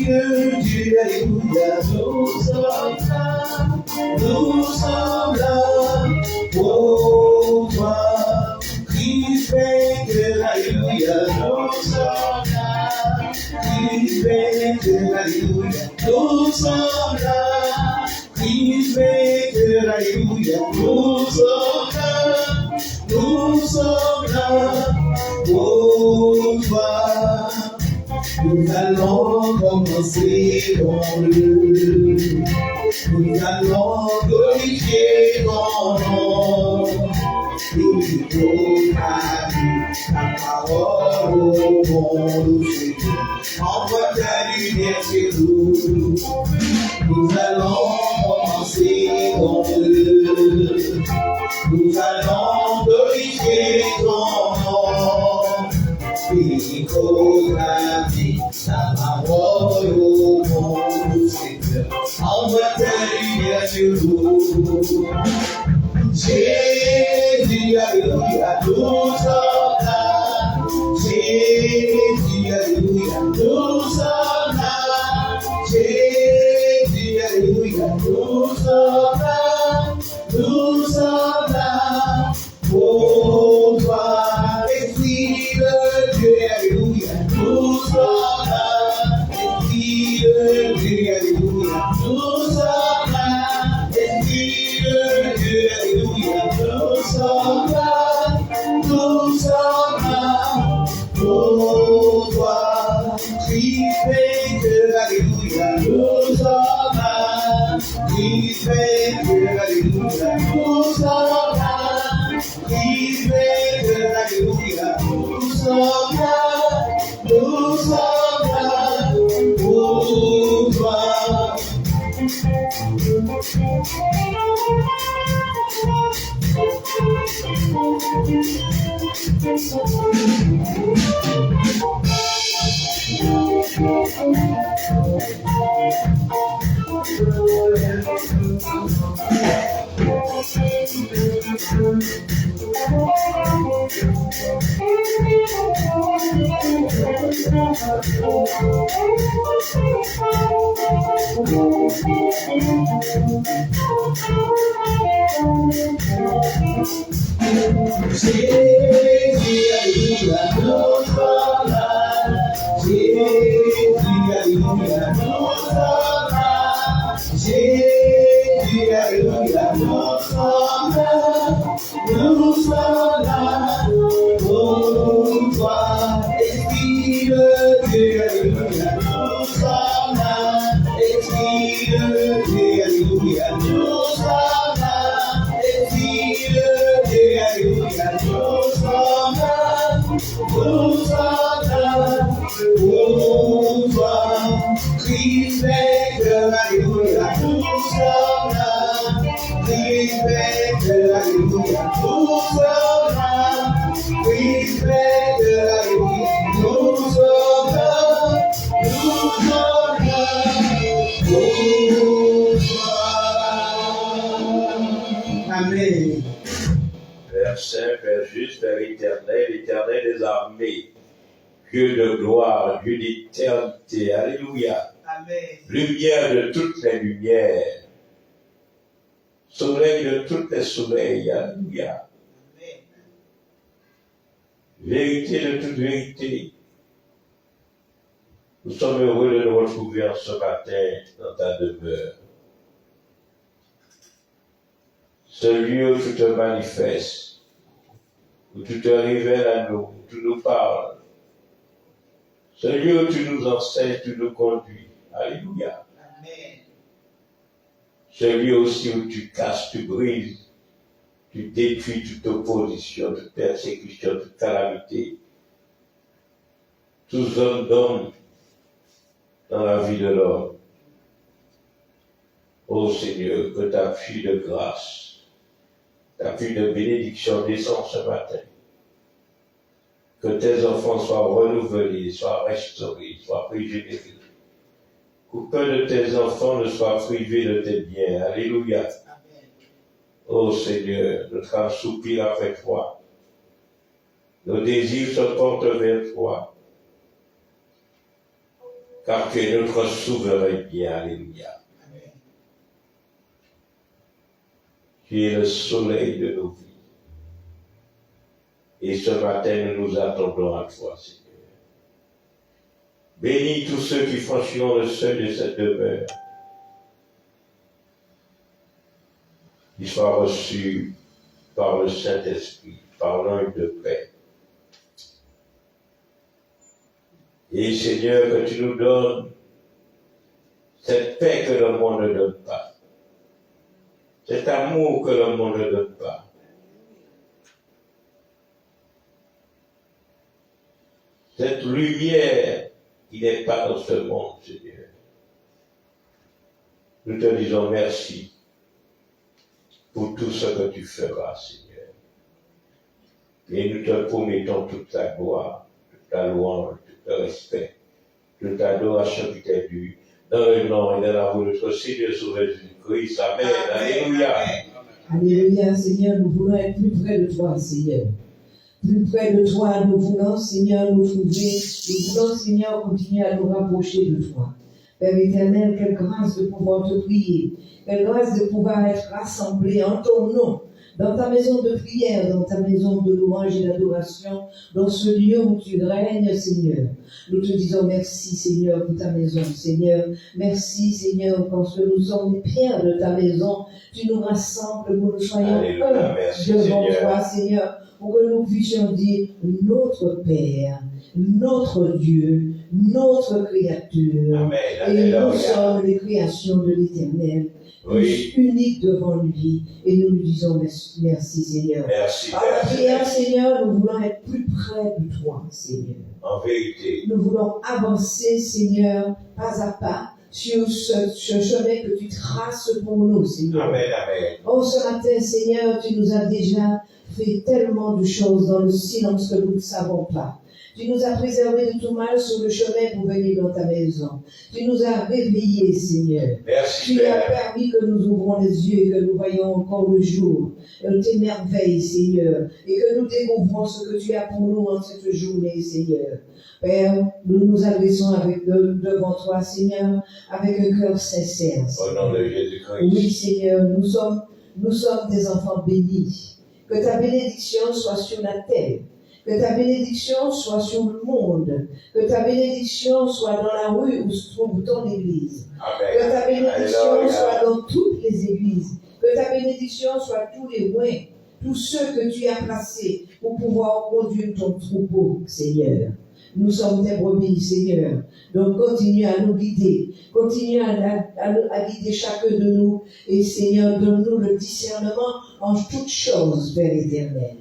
de Dieu, alléluia, nous sommes là pour toi. Christ vainqueur, alléluia, nous sommes là. Christ vainqueur, alléluia, nous sommes là. Christ vainqueur, alléluia, nous sommes là. Nous sommes là pour toi. Nous allons commencer dans le. Nous allons glorifier ton nom. Nous proclamer ta parole au monde. Envoie ta lumière chez nous. Nous allons commencer dans le. Nous allons glorifier ton nom. Et proclamer ta parole au monde, Seigneur. Envoie ta lumière sur nous. Jésus, alléluia, nous sommes là. Jésus, alléluia, nous sommes là. Jésus, alléluia, nous sommes là. Nous sommes là pour toi. Esprit de Dieu, alléluia, nous sommes là. Esprit de Dieu, alléluia, nous sommes là. Esprit de Dieu, alléluia, nous sommes là. Nous sommes là pour toi. Christ vainqueur, alléluia, nous sommes là. Christ vainqueur, alléluia, nous sommes là. Christ vainqueur, alléluia, nous sommes là. Nous sommes là pour toi. Jésus, alléluia, nous sommes là. Jésus, alléluia, nous sommes là. Jésus, alléluia, nous sommes là. Nous sommes là pour toi. Esprit de Dieu, alléluia, nous sommes là. Esprit de Dieu, alléluia, nous sommes là. Esprit de Dieu, alléluia, nous sommes là. Nous sommes là pour toi. Christ vainqueur, alléluia, nous sommes là. Christ vainqueur, alléluia, nous sommes là. Christ vainqueur, alléluia, nous sommes là. Nous sommes là pour toi. Amen. Père Saint, Père juste, Père éternel, éternel des armées, Dieu de gloire, Dieu d'éternité, alléluia. Amen. Lumière de toutes les lumières, soleil de toutes les soleils, alléluia. Amen. Vérité de toute vérité. Nous sommes heureux de nous retrouver en ce matin dans ta demeure. Ce lieu où tu te manifestes, où tu te révèles à nous, où tu nous parles. Ce lieu où tu nous enseignes, tu nous conduis. Alléluia. Amen. Ce lieu aussi où tu casses, tu brises, tu détruis toute opposition, toute persécution, toute calamité. Tout homme d'homme dans la vie de l'homme. Ô Seigneur, que ta pluie de grâce, ta pluie de bénédiction descende ce matin. Que tes enfants soient renouvelés, soient restaurés, soient régénérés. Qu'aucun de tes enfants ne soit privé de tes biens. Alléluia. Amen. Ô Seigneur, notre âme soupire avec toi. Nos désirs se portent vers toi. car tu es notre souverain bien. Alléluia. Tu es le soleil de nos vies. Et ce matin, nous nous attendons à toi, Seigneur. Bénis tous ceux qui franchiront le seuil de cette demeure. Qu'ils soient reçus par le Saint-Esprit, par l'ange de paix. Et Seigneur, que tu nous donnes cette paix que le monde ne donne pas. Cet amour que le monde ne donne pas. Cette lumière qui n'est pas dans ce monde, Seigneur. Nous te disons merci pour tout ce que tu feras, Seigneur. Et nous te promettons toute ta gloire, toute ta louange, tout le respect, toute adoration qui t'est due, dans le nom et dans la voix de notre Seigneur Sauveur Jésus-Christ. Amen. Alléluia. Alléluia, Seigneur, nous voulons être plus près de toi, Seigneur. Plus près de toi, nous voulons, Seigneur, nous trouver. Nous voulons, Seigneur, continuer à nous rapprocher de toi. Père éternel, quelle grâce de pouvoir te prier. Quelle grâce de pouvoir être rassemblés en ton nom, dans ta maison de prière, dans ta maison de louange et d'adoration, dans ce lieu où tu règnes, Seigneur. Nous te disons merci, Seigneur, pour ta maison, Seigneur. Merci, Seigneur, parce que nous sommes les pierres de ta maison. Tu nous rassembles pour que nous soyons un devant toi, Seigneur, pour que nous puissions dire notre Père, notre Dieu, notre Créateur. Amen. Et nous sommes les créations de l'Éternel. Oui. Unique devant lui, et nous lui disons merci, Seigneur. Merci. Par la prière, Seigneur, nous voulons être plus près de toi, Seigneur. En vérité. Nous voulons avancer, Seigneur, pas à pas, sur ce chemin que tu traces pour nous, Seigneur. Amen, amen. Oh, ce matin, Seigneur, tu nous as déjà fait tellement de choses dans le silence que nous ne savons pas. Tu nous as préservés de tout mal sur le chemin pour venir dans ta maison. Tu nous as réveillés, Seigneur. Merci, Tu as Père. permis que nous ouvrons les yeux et que nous voyons encore le jour. Et tes merveilles, Seigneur. Et que nous découvrons ce que tu as pour nous en cette journée, Seigneur. Père, nous nous adressons devant toi, Seigneur, avec un cœur sincère. Au nom de Jésus-Christ. Oui, Seigneur, nous sommes des enfants bénis. Que ta bénédiction soit sur la terre. Que ta bénédiction soit sur le monde. Que ta bénédiction soit dans la rue où se trouve ton église. Amen. Que ta bénédiction Alléluia. soit dans toutes les églises. Que ta bénédiction soit tous les loin, tous ceux que tu as placés pour pouvoir conduire ton troupeau, Seigneur. Nous sommes tes brebis, Seigneur. Donc continue à nous guider. Continue à guider chacun de nous. Et Seigneur, donne-nous le discernement en toutes choses, Père éternel.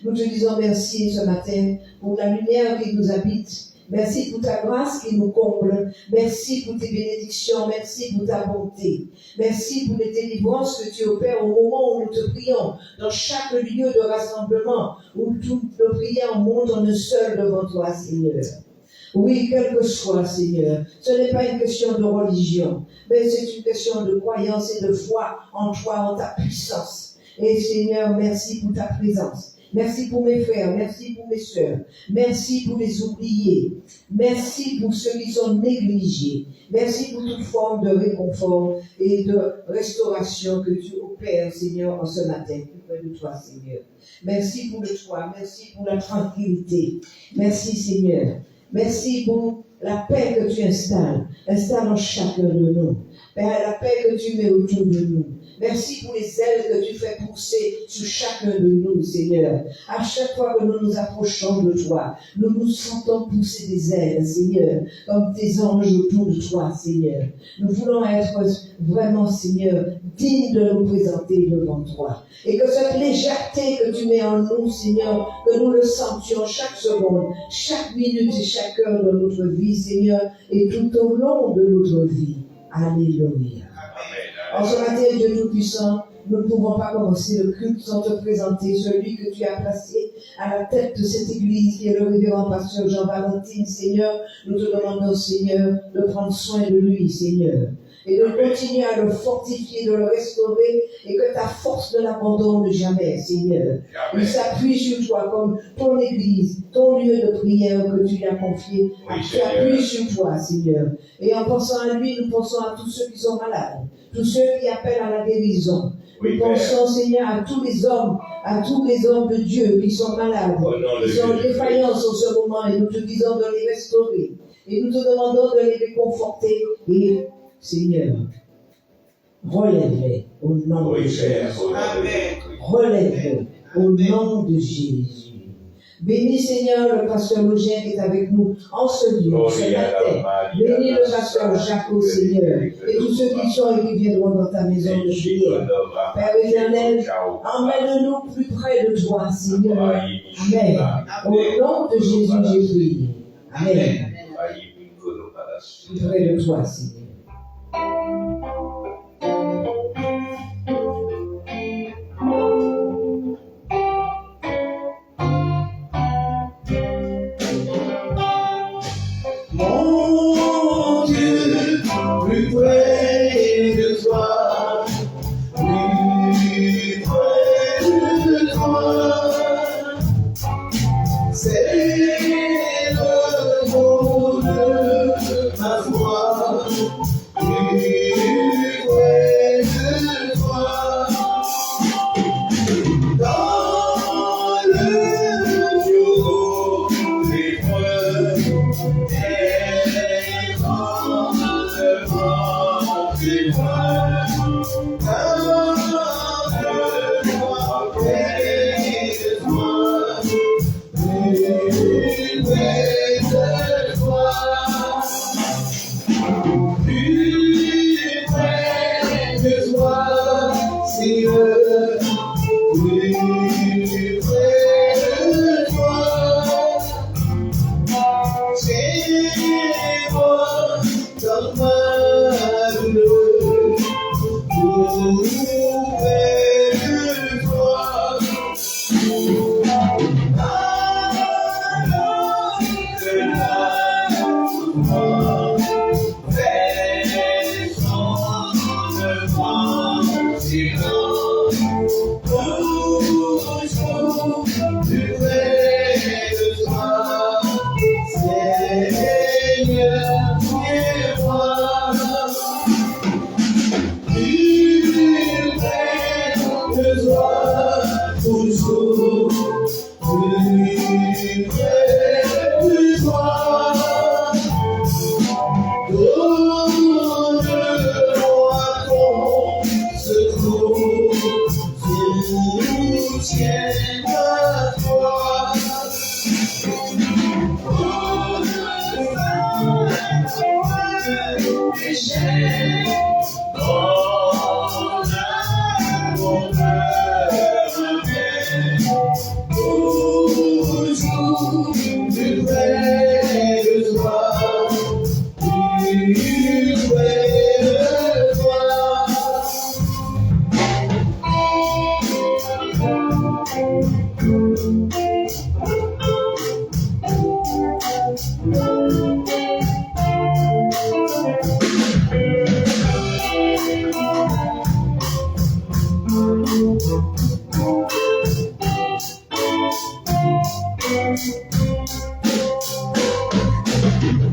Nous te disons merci ce matin pour la lumière qui nous habite. Merci pour ta grâce qui nous comble. Merci pour tes bénédictions. Merci pour ta bonté. Merci pour les délivrances que tu opères au moment où nous te prions, dans chaque lieu de rassemblement, où toutes nos prières montent en un seul devant toi, Seigneur. Oui, quel que soit, Seigneur, ce n'est pas une question de religion, mais c'est une question de croyance et de foi en toi, en ta puissance. Et Seigneur, merci pour ta présence. Merci pour mes frères, merci pour mes sœurs, merci pour les oubliés, merci pour ceux qui sont négligés, merci pour toute forme de réconfort et de restauration que tu opères, Seigneur, en ce matin, plus près de toi, Seigneur. Merci pour le toit, merci pour la tranquillité, merci, Seigneur, merci pour la paix que tu installes en chacun de nous, Père, la paix que tu mets autour de nous. Merci pour les ailes que tu fais pousser sur chacun de nous, Seigneur. À chaque fois que nous nous approchons de toi, nous nous sentons pousser des ailes, Seigneur, comme des anges autour de toi, Seigneur. Nous voulons être vraiment, Seigneur, dignes de nous présenter devant toi. Et que cette légèreté que tu mets en nous, Seigneur, que nous le sentions chaque seconde, chaque minute et chaque heure de notre vie, Seigneur, et tout au long de notre vie. Alléluia. En ce matin, Dieu Tout-Puissant, nous ne pouvons pas commencer le culte sans te présenter celui que tu as placé à la tête de cette église, qui est le révérend pasteur Jean-Valentine. Seigneur, nous te demandons, Seigneur, de prendre soin de lui, Seigneur, et de continuer à le fortifier, de le restaurer, et que ta force ne l'abandonne jamais, Seigneur. Il s'appuie sur toi comme ton église, ton lieu de prière que tu lui as confié. Tu appuies sur toi, Seigneur. Et en pensant à lui, nous pensons à tous ceux qui sont malades, tous ceux qui appellent à la guérison. Nous pensons, Seigneur, à tous les hommes de Dieu qui sont malades, qui sont en défaillance en ce moment, et nous te disons de les restaurer. Et nous te demandons de les réconforter. Et, Seigneur, relève-les au nom de Jésus. Relève-les au nom de Jésus. Bénis, Seigneur, le pasteur Login qui est avec nous en ce lieu, ce matin. Bénis le pasteur Jaco, Seigneur, et tous ceux qui sont et qui viendront dans ta maison de prière. Père éternel, emmène-nous plus près de toi, Seigneur. Amen. Au nom de Jésus, j'ai prié. Amen. Plus près de toi, Seigneur. Mon Dieu, plus près de toi, plus près de toi, c'est le mot de ma foi, plus près de toi, dans le jour des preuves.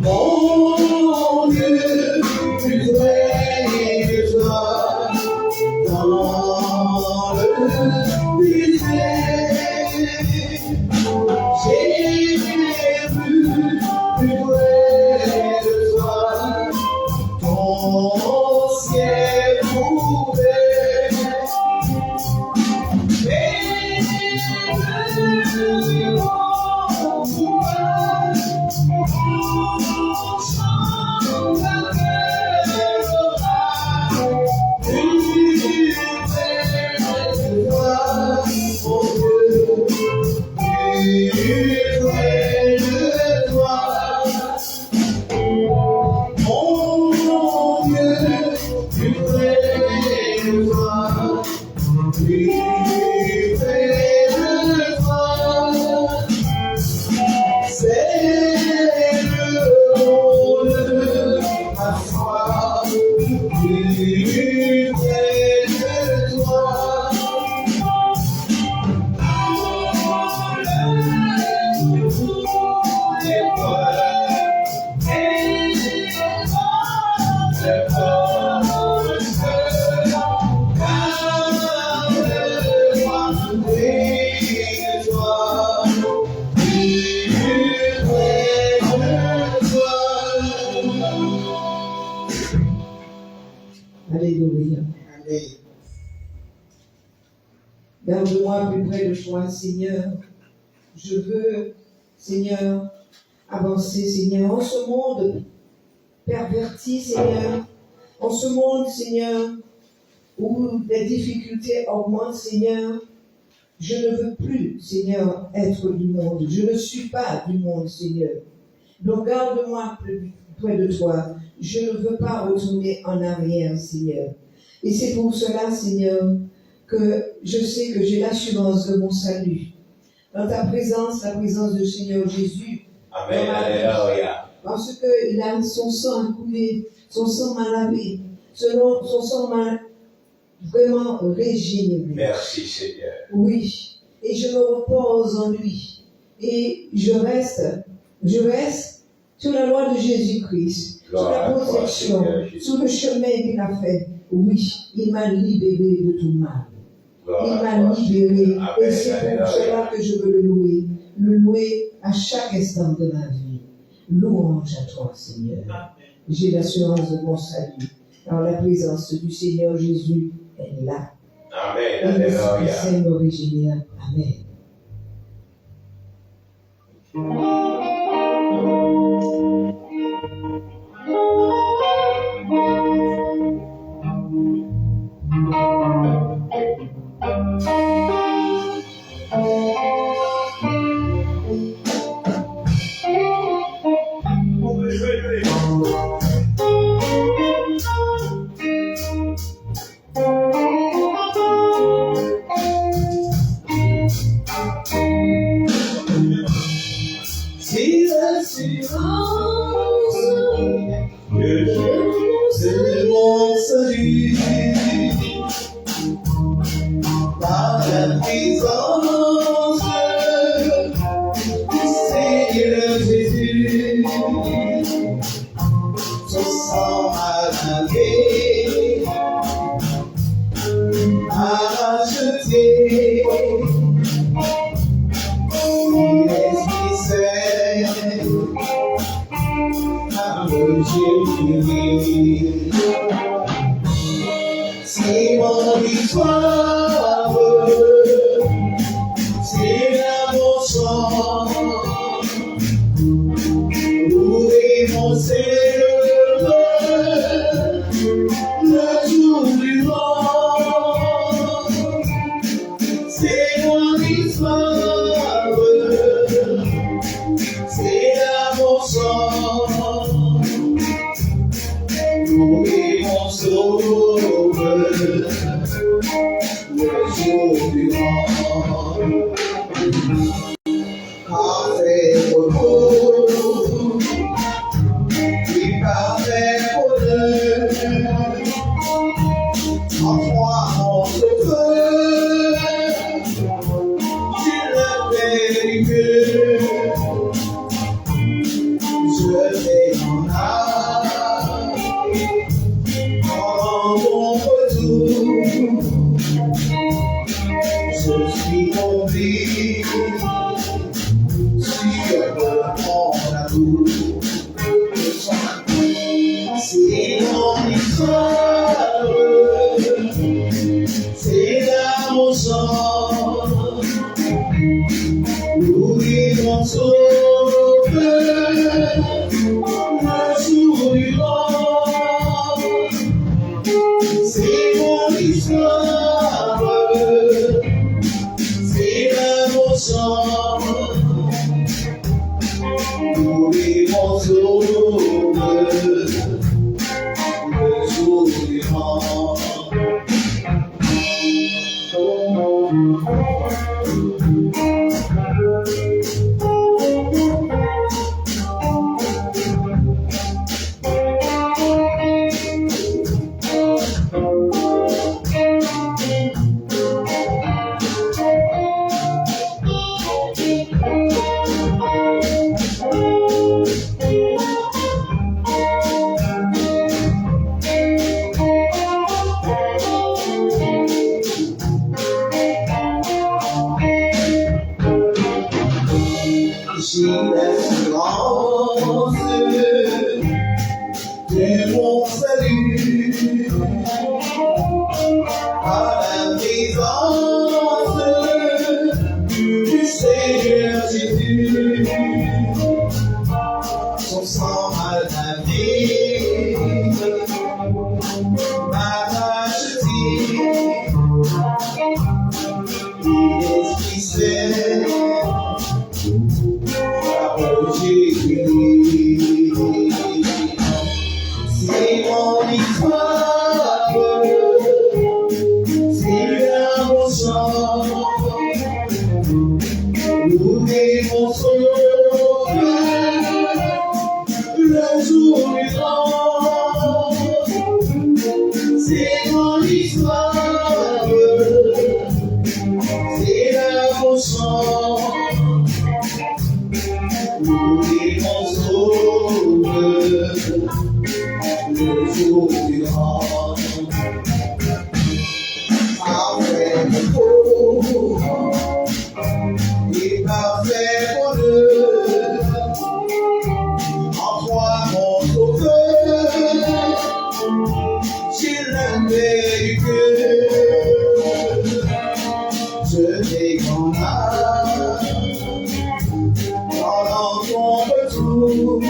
Mon Dieu, plus près de toi, dans le mystère, j'ai vu plus près de toi, ton ciel ouvert, plus plus près de toi. Alléluia. Amen. Garde-moi plus près de toi, Seigneur. Je veux, Seigneur, avancer, Seigneur, en ce monde perverti, Seigneur, en ce monde, Seigneur, où les difficultés augmentent, Seigneur. Je ne veux plus, Seigneur, être du monde. Je ne suis pas du monde, Seigneur. Donc garde-moi plus près de toi. Je ne veux pas retourner en arrière, Seigneur. Et c'est pour cela, Seigneur, que je sais que j'ai l'assurance de mon salut. Dans ta présence, la présence du Seigneur Jésus. Amen. Alléluia. Parce qu'il a son sang coulé, son sang m'a lavé, son sang m'a vraiment régénéré. Merci Seigneur. Oui. Et je me repose en lui. Et je reste sur la loi de Jésus-Christ, sur la protection, sur le chemin qu'il a fait. Oui, il m'a libéré de tout mal. Il m'a libéré. Et c'est pour cela que je veux le louer à chaque instant de ma vie. Louange à toi, Seigneur. J'ai l'assurance de mon salut. Alors la présence du Seigneur Jésus est là. Amen. Et le Alléluia. Saint me régénère. Amen. Si l'assurance que c'est mon salut par la présence du Seigneur Jésus, son sang m'a lavé, m'a racheté. C'est mon histoire, c'est l'amour sang, où est mon Seigneur, le jour du vent. C'est mon histoire, c'est l'amour sang. Oui, mon sauveur, le jour du vent. Parfait repos, oui, parfait bonheur. En toi, mon sauveur, j'ai la vérité. Je vais en âme. Mon retour, je suis tombé sur mon amour. C'est mon histoire, c'est là mon sang, oui mon sauveur, le jour du vent. C'est mon histoire, c'est là mon sang, oui mon sauveur, le jour du vent. Parfait beau, et parfait bonheur, en toi mon sauveur, j'ai l'aimé du cœur, je dégrandage pendant ton retour,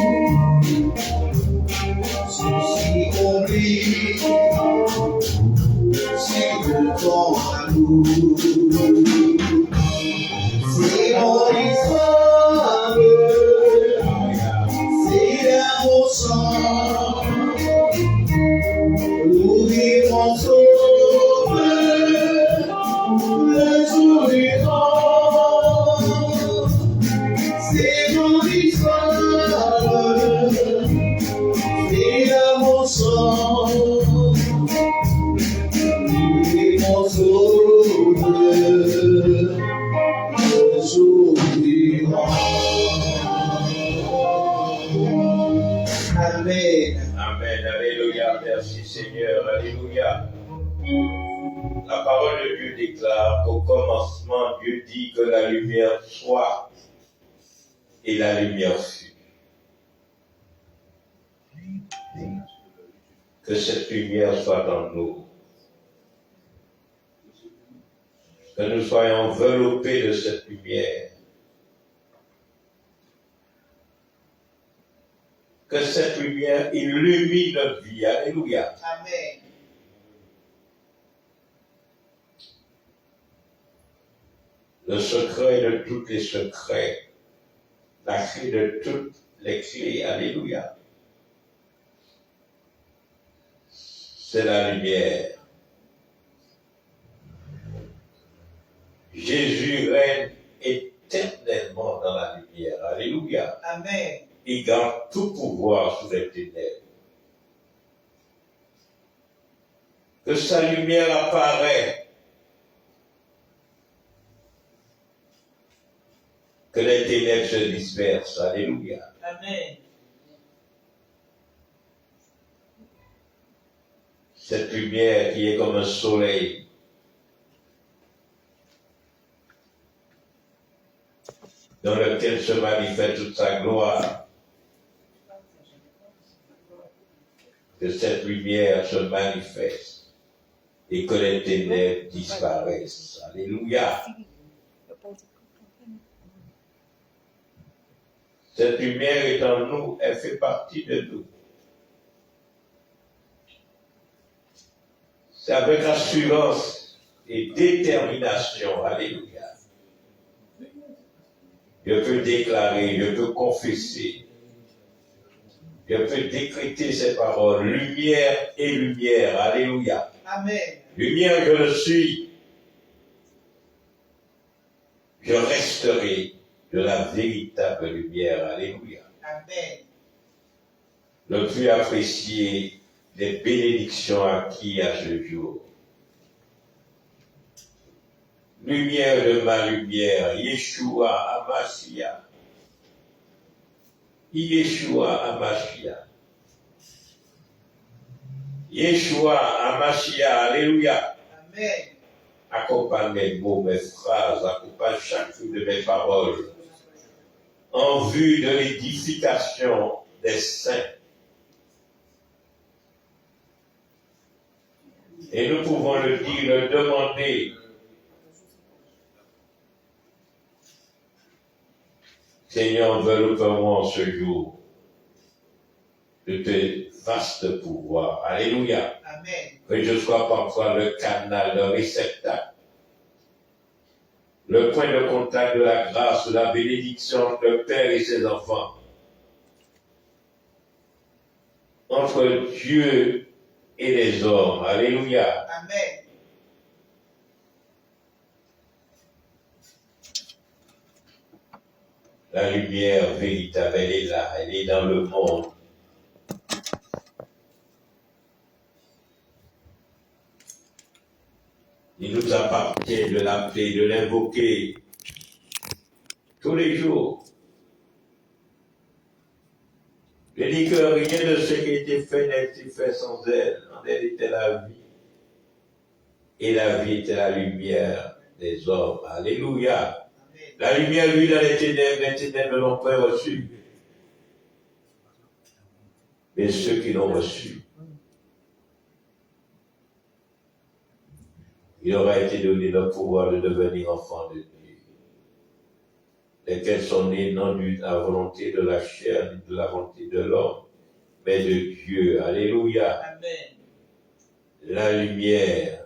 ceci oublie, c'est de ton amour. C'est mon histoire, c'est l'amour sang, nous vivons sauvés, le jour du temps. C'est mon histoire, c'est l'amour sang, nous vivons sauvés, le jour du temps. Amen. Amen. Alléluia. Merci Seigneur. Alléluia. La parole de Dieu déclare qu'au commencement, Dieu dit que la lumière soit et la lumière fut. Que cette lumière soit dans nous. Que nous soyons enveloppés de cette lumière. Que cette lumière illumine notre vie. Alléluia. Amen. Le secret de tous les secrets. La clé de toutes les clés. Alléluia. C'est la lumière. Jésus règne éternellement dans la lumière. Alléluia. Amen. Il garde tout pouvoir sous les ténèbres. Que sa lumière apparaît. Que les ténèbres se dispersent. Alléluia. Amen. Cette lumière qui est comme un soleil. Dans lequel se manifeste toute sa gloire. Que cette lumière se manifeste et que les ténèbres disparaissent. Alléluia. Cette lumière est en nous, elle fait partie de nous. C'est avec assurance et détermination. Alléluia. Je peux déclarer, je peux confesser. Je peux décréter ces paroles. Lumière et lumière. Alléluia. Amen. Lumière, je le suis. Je resterai de la véritable lumière. Alléluia. Amen. Le plus apprécié des bénédictions acquises à ce jour. Lumière de ma lumière, Yeshua Amashia. Yeshua Amashia. Yeshua Amashia, alléluia. Amen. Accompagne mes mots, mes phrases, accompagne chacune de mes paroles en vue de l'édification des saints. Et nous pouvons le dire, le demander. Seigneur, enveloppe-moi en ce jour de tes vastes pouvoirs. Alléluia. Amen. Que je sois parfois le canal, le réceptacle, le point de contact de la grâce, de la bénédiction entre le Père et ses enfants. Entre Dieu et les hommes. Alléluia. Amen. La lumière véritable, elle est là, elle est dans le monde. Il nous appartient de l'appeler, de l'invoquer tous les jours. De dit que rien de ce qui a été fait n'a été fait sans elle. En elle était la vie. Et la vie était la lumière des hommes. Alléluia. La lumière, lui, dans les ténèbres ne l'ont pas reçu. Mais ceux qui l'ont reçu, il leur a été donné le pouvoir de devenir enfants de Dieu, lesquels sont nés non de la volonté de la chair, ni de la volonté de l'homme, mais de Dieu. Alléluia. Amen. La lumière,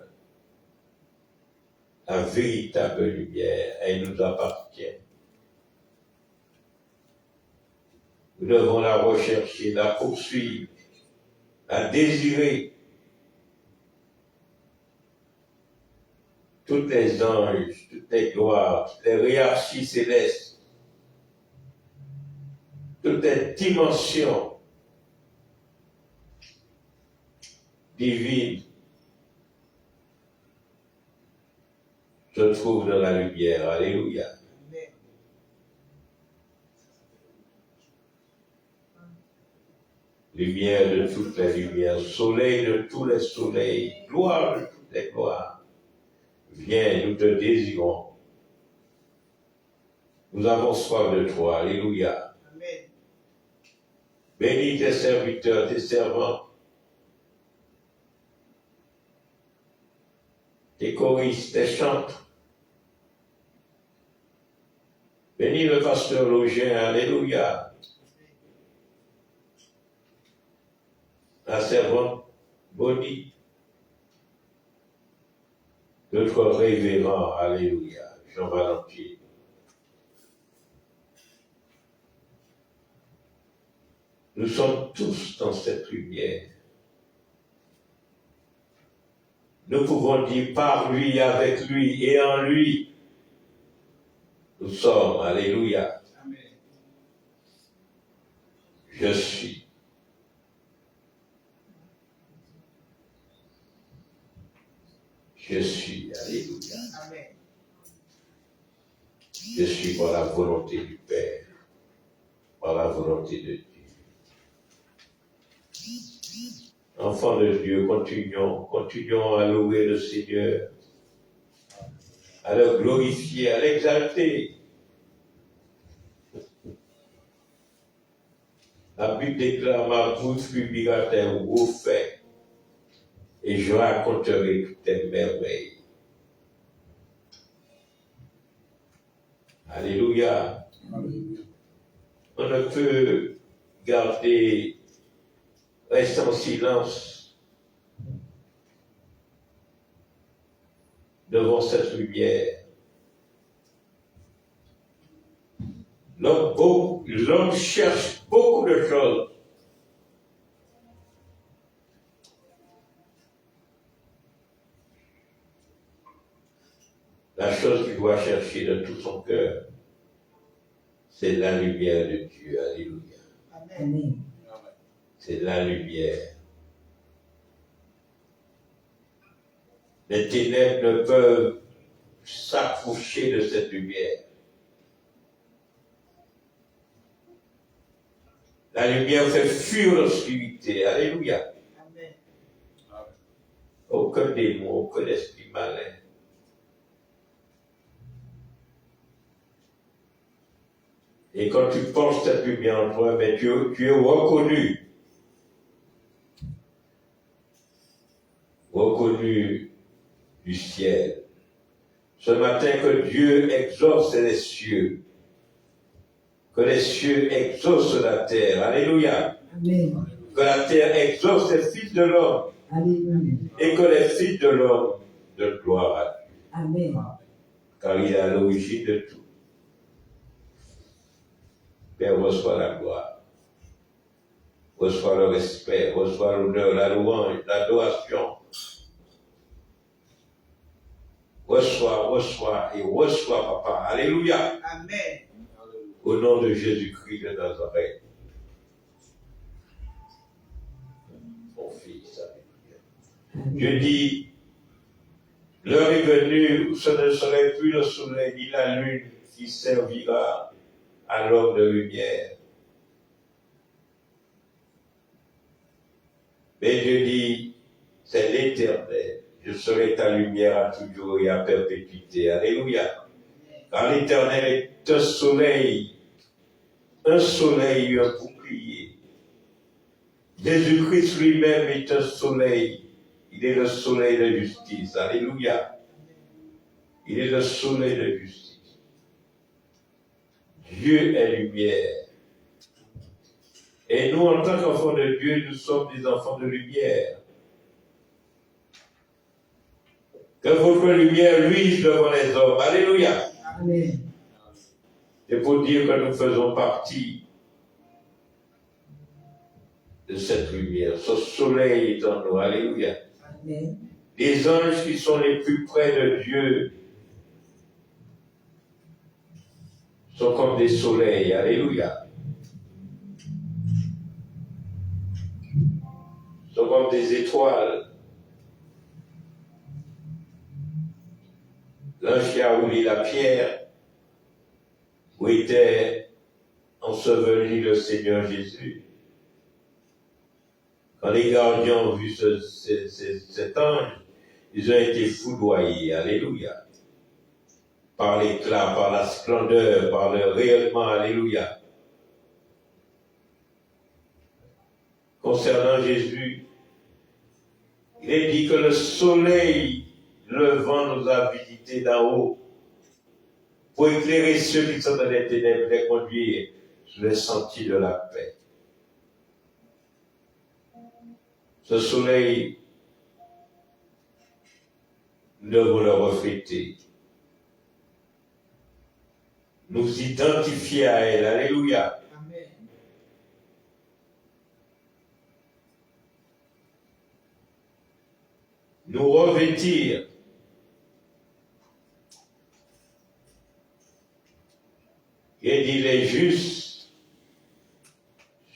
la véritable lumière, elle nous appartient. Nous devons la rechercher, la poursuivre, la désirer. Toutes les anges, toutes les gloires, toutes les hiérarchies célestes, toutes les dimensions divines se trouvent dans la lumière. Alléluia. Lumière de toutes les lumières, soleil de tous les soleils, gloire de toutes les gloires. Viens, nous te désirons. Nous avons soif de toi. Alléluia. Amen. Bénis tes serviteurs, tes servants, tes choristes, tes chantres. Bénis le pasteur Login. Alléluia. La servante Bonnie, notre révérend, alléluia, Jean Valentine. Nous sommes tous dans cette lumière. Nous pouvons dire par lui, avec lui et en lui. Nous sommes, alléluia. Amen. Je suis. Je suis, alléluia. Amen. Je suis par la volonté du Père, par la volonté de Dieu. Enfants de Dieu, continuons à louer le Seigneur, à le glorifier, à l'exalter. La Bible déclare: ma bouche publiera tes hauts faits, et je raconterai toutes tes merveilles. Alléluia. On ne peut rester en silence devant cette lumière. L'homme cherche beaucoup de choses. La chose qu'il doit chercher de tout son cœur, c'est la lumière de Dieu. Alléluia. Amen. C'est la lumière. Les ténèbres ne peuvent s'approcher de cette lumière. La lumière fait fuir l'obscurité. Alléluia. Amen. Aucun démon, aucun esprit malin. Et quand tu portes cette lumière en toi, mais tu es reconnu du ciel. Ce matin, que Dieu exauce les cieux, que les cieux exaucent la terre. Alléluia. Amen. Que la terre exauce les fils de l'homme. Alléluia. Et que les fils de l'homme donnent gloire à Dieu. Amen. Car il est à l'origine de tout. Père, reçois la gloire, reçois le respect, reçois l'honneur, la louange, l'adoration. Reçois et reçois, Papa. Alléluia. Amen. Au nom de Jésus-Christ de Nazareth. Mon fils, alléluia. Dieu dit, l'heure est venue où ce ne serait plus le soleil ni la lune qui servira à l'homme de lumière. Mais Dieu dit, c'est l'Éternel. Je serai ta lumière à toujours et à perpétuité. Alléluia. Car l'Éternel est un soleil, un bouclier. Jésus-Christ lui-même est un soleil. Il est le soleil de justice. Alléluia. Il est le soleil de justice. Dieu est lumière. Et nous, en tant qu'enfants de Dieu, nous sommes des enfants de lumière. Que votre lumière luise devant les hommes. Alléluia. Amen. C'est pour dire que nous faisons partie de cette lumière. Ce soleil est en nous. Alléluia. Amen. Les anges qui sont les plus près de Dieu sont comme des soleils. Alléluia. Sont comme des étoiles. L'ange qui a roulé la pierre où était enseveli le Seigneur Jésus. Quand les gardiens ont vu cet ange, ils ont été foudroyés. Alléluia. Par l'éclat, par la splendeur, par le rayonnement. Alléluia. Concernant Jésus, il est dit que le soleil levant nous a visités d'en haut pour éclairer ceux qui sont dans les ténèbres, les conduire sur les sentiers de la paix. Ce soleil, nous devons le refléter. Nous identifier à elle. Alléluia. Amen. Nous revêtir et dit les justes,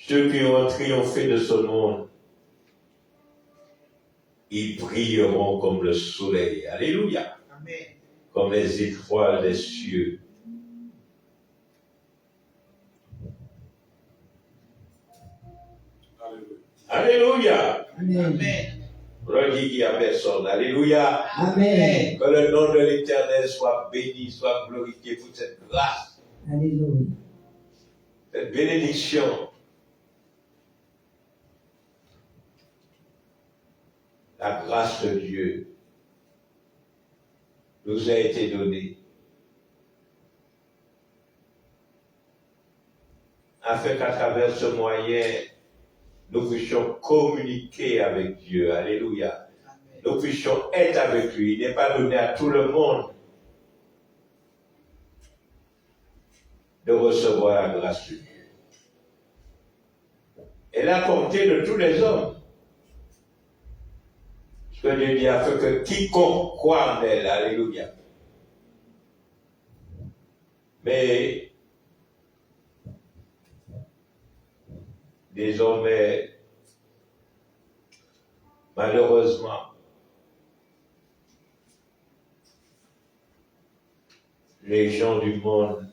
ceux qui ont triomphé de ce monde, ils brilleront comme le soleil. Alléluia. Amen. Comme les étoiles des cieux. Alléluia. Amen. Redis à personne. Alléluia. Amen. Que le nom de l'Éternel soit béni, soit glorifié pour cette grâce, Alléluia. cette bénédiction. La grâce de Dieu nous a été donnée afin qu'à travers ce moyen, nous puissions communiquer avec Dieu. Alléluia. Nous puissions être avec lui. Il n'est pas donné à tout le monde de recevoir la grâce de Dieu. Elle est à portée de tous les hommes. Ce que Dieu dit afin que quiconque croit en elle. Alléluia. Mais désormais, malheureusement, les gens du monde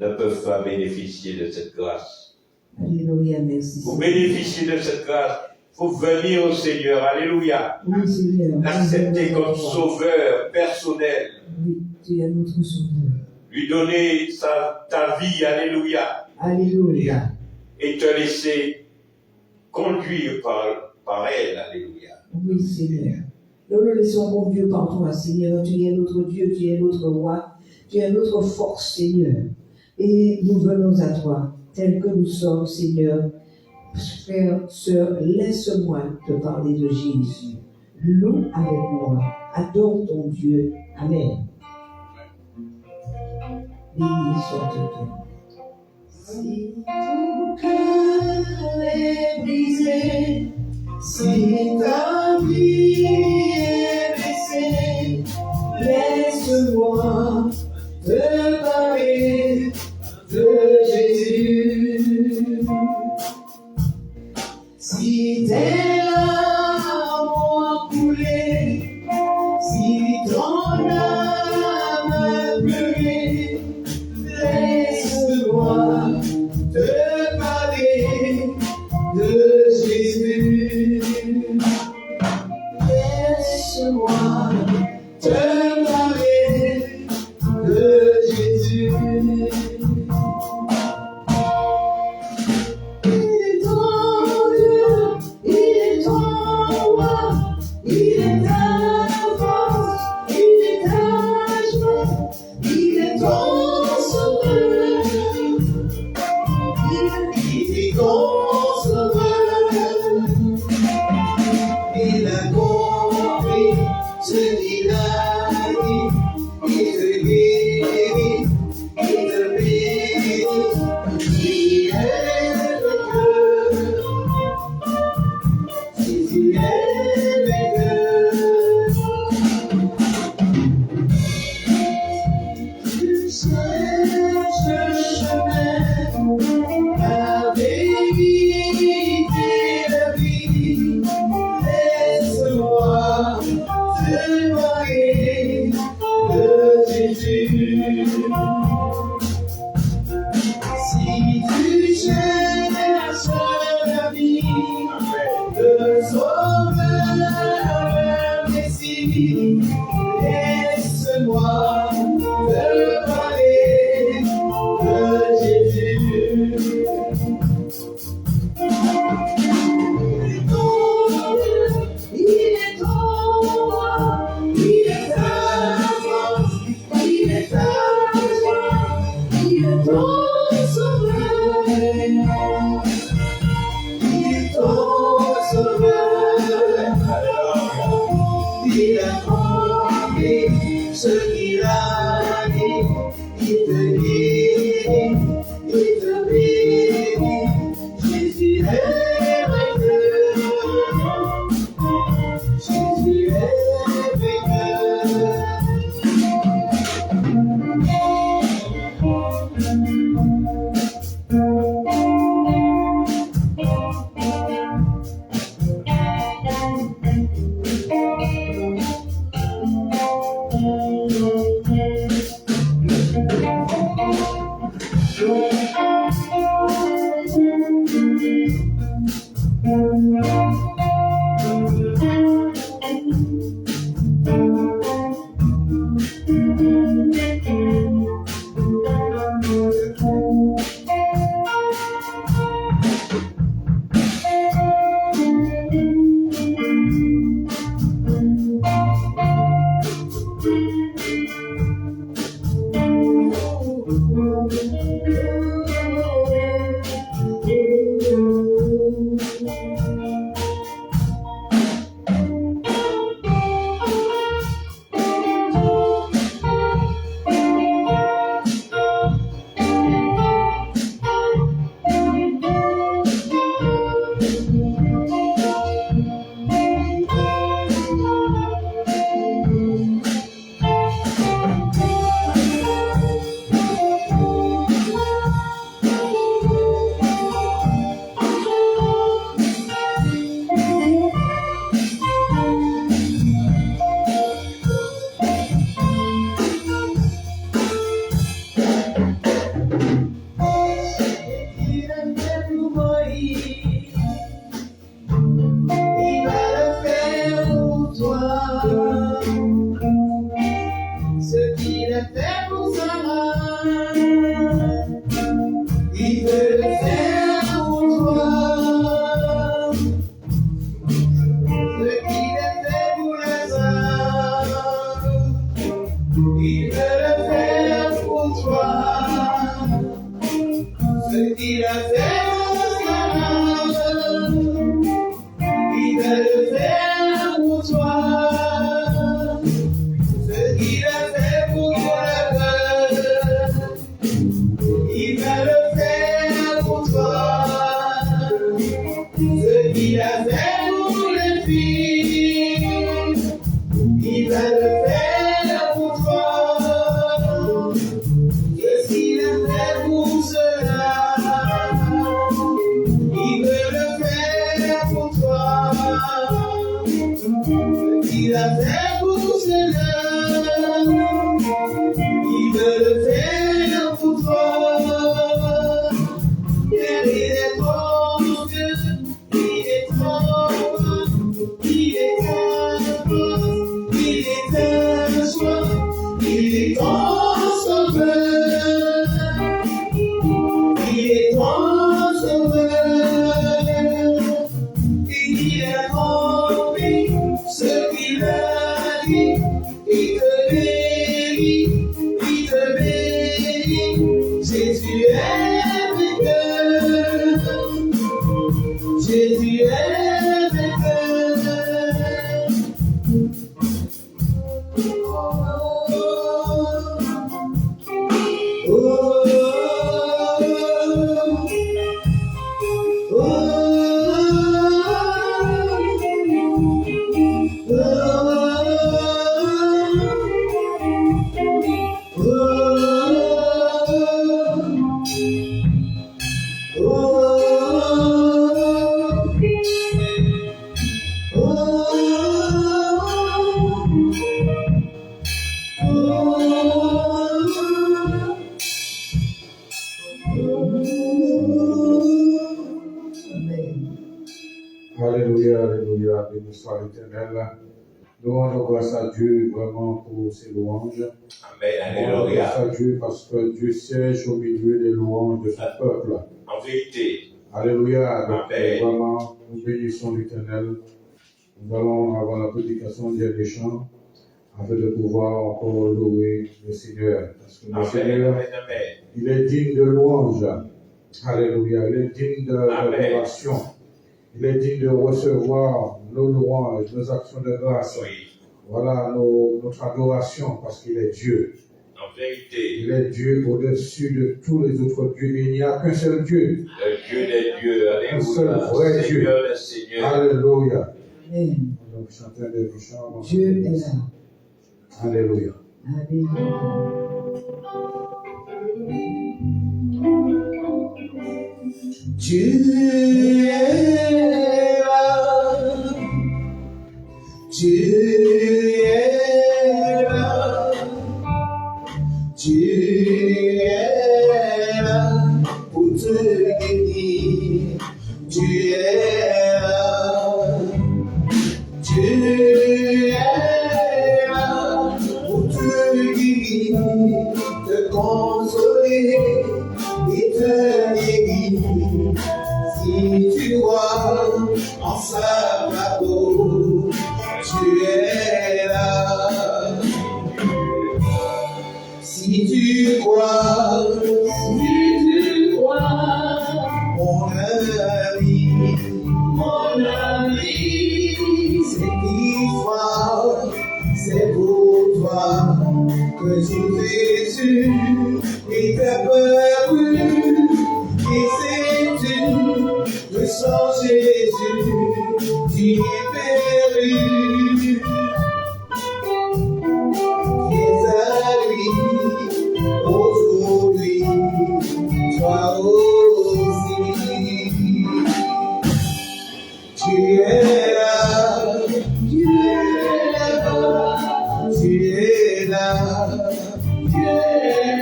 ne peuvent pas bénéficier de cette grâce. Alléluia, merci. Vous bénéficiez de cette grâce, vous venir au Seigneur, alléluia, Oui, Seigneur. l'accepter comme sauveur personnel, Oui, tu es notre sauveur. lui donner ta vie, alléluia, Alléluia. et te laisser conduire par elle, alléluia. Oui, Seigneur. Nous nous laissons conduire par toi, Seigneur. Tu es notre Dieu, tu es notre roi, tu es notre force, Seigneur. Et nous venons à toi, tels que nous sommes, Seigneur. Frère, sœur, laisse-moi te parler de Jésus. Loue avec moi. Adore ton Dieu. Amen. Béni soit-tu. Si ton cœur est brisé, si ta vie est blessée, laisse-moi te parler de Jésus. Si tes larmes ont coulé, si ton âme a pleuré, laisse-moi te parler de Jésus. laisse-moi te parler de Jésus. Il est ton Dieu, il est ton roi, il est ta force, il est ta joie, il est ton sauveur, il est ton sauveur. Il a compris ce qu'il a dit, il te guérit, il te bénit, il est vainqueur. Jésus est vainqueur. Tu cherches le chemin avec la vie. Laisse-moi te parler de Jésus. Si tu cherches la vie, le sauveur, le Messie, laisse-moi te parler de Jésus. Il est ton roi, il est ta force, il est ta joie, il est ton sauveur, il est ton sauveur. Il a compris ce qu'il a dit, il te guérit, il te bénit. Jésus est vainqueur. Jésus est vainqueur. Ce qu'il a fait pour Sarah, il veut le faire pour toi. Ce qu'il a fait pour Lazare, il veut le faire pour toi. Ce qu'il a fait pour Sarah, il veut le faire pour toi. Ce qu'il a fait pour toi, il va le faire pour toi. Ce qu'il a fait pour les filles, il va le faire pour toi. Ce qu'il a fait pour cela, il veut le faire pour toi. Ce qu'il a fait pour cela, il veut le faire pour toi. Car il est ton Dieu, il est ton roi, il est ta force, soit l'Éternel. Louange, grâce à Dieu vraiment pour ces louanges. Amen, Louange, grâce alléluia. à Dieu parce que Dieu siège au milieu des louanges de son peuple. En vérité, Alléluia. Donc, Amen. vraiment, nous bénissons l'Éternel. Nous allons avoir la prédication des chants afin de pouvoir encore louer le Seigneur. Parce que le amen, Seigneur, amen, amen. il est digne de louange. Alléluia. Il est digne Amen. d'adoration. Il est digne de recevoir nos louanges, nos actions de grâce. Oui, Voilà notre adoration parce qu'il est Dieu. en vérité, Il est Dieu au-dessus de tous les autres dieux. Il n'y a qu'un seul Dieu. le Dieu des dieux, Un seul alléluia, vrai Seigneur des seigneurs. Alléluia. Amen. Donc, chantons des chants. Dieu est là. Alléluia. Alléluia. Dieu est là, Dieu est là, Dieu est là pour te guérir. Dieu est là, Dieu est là pour te guérir, te consoler et te guérir. Si tu crois en sa parole, tu es là. Si tu crois, mon ami, cette histoire, c'est pour toi que Jésus est apparu. Et c'est le sang Jésus qui est perdu. Et à lui, aujourd'hui, toi aussi. Tu es là, tu es là, tu es là, tu es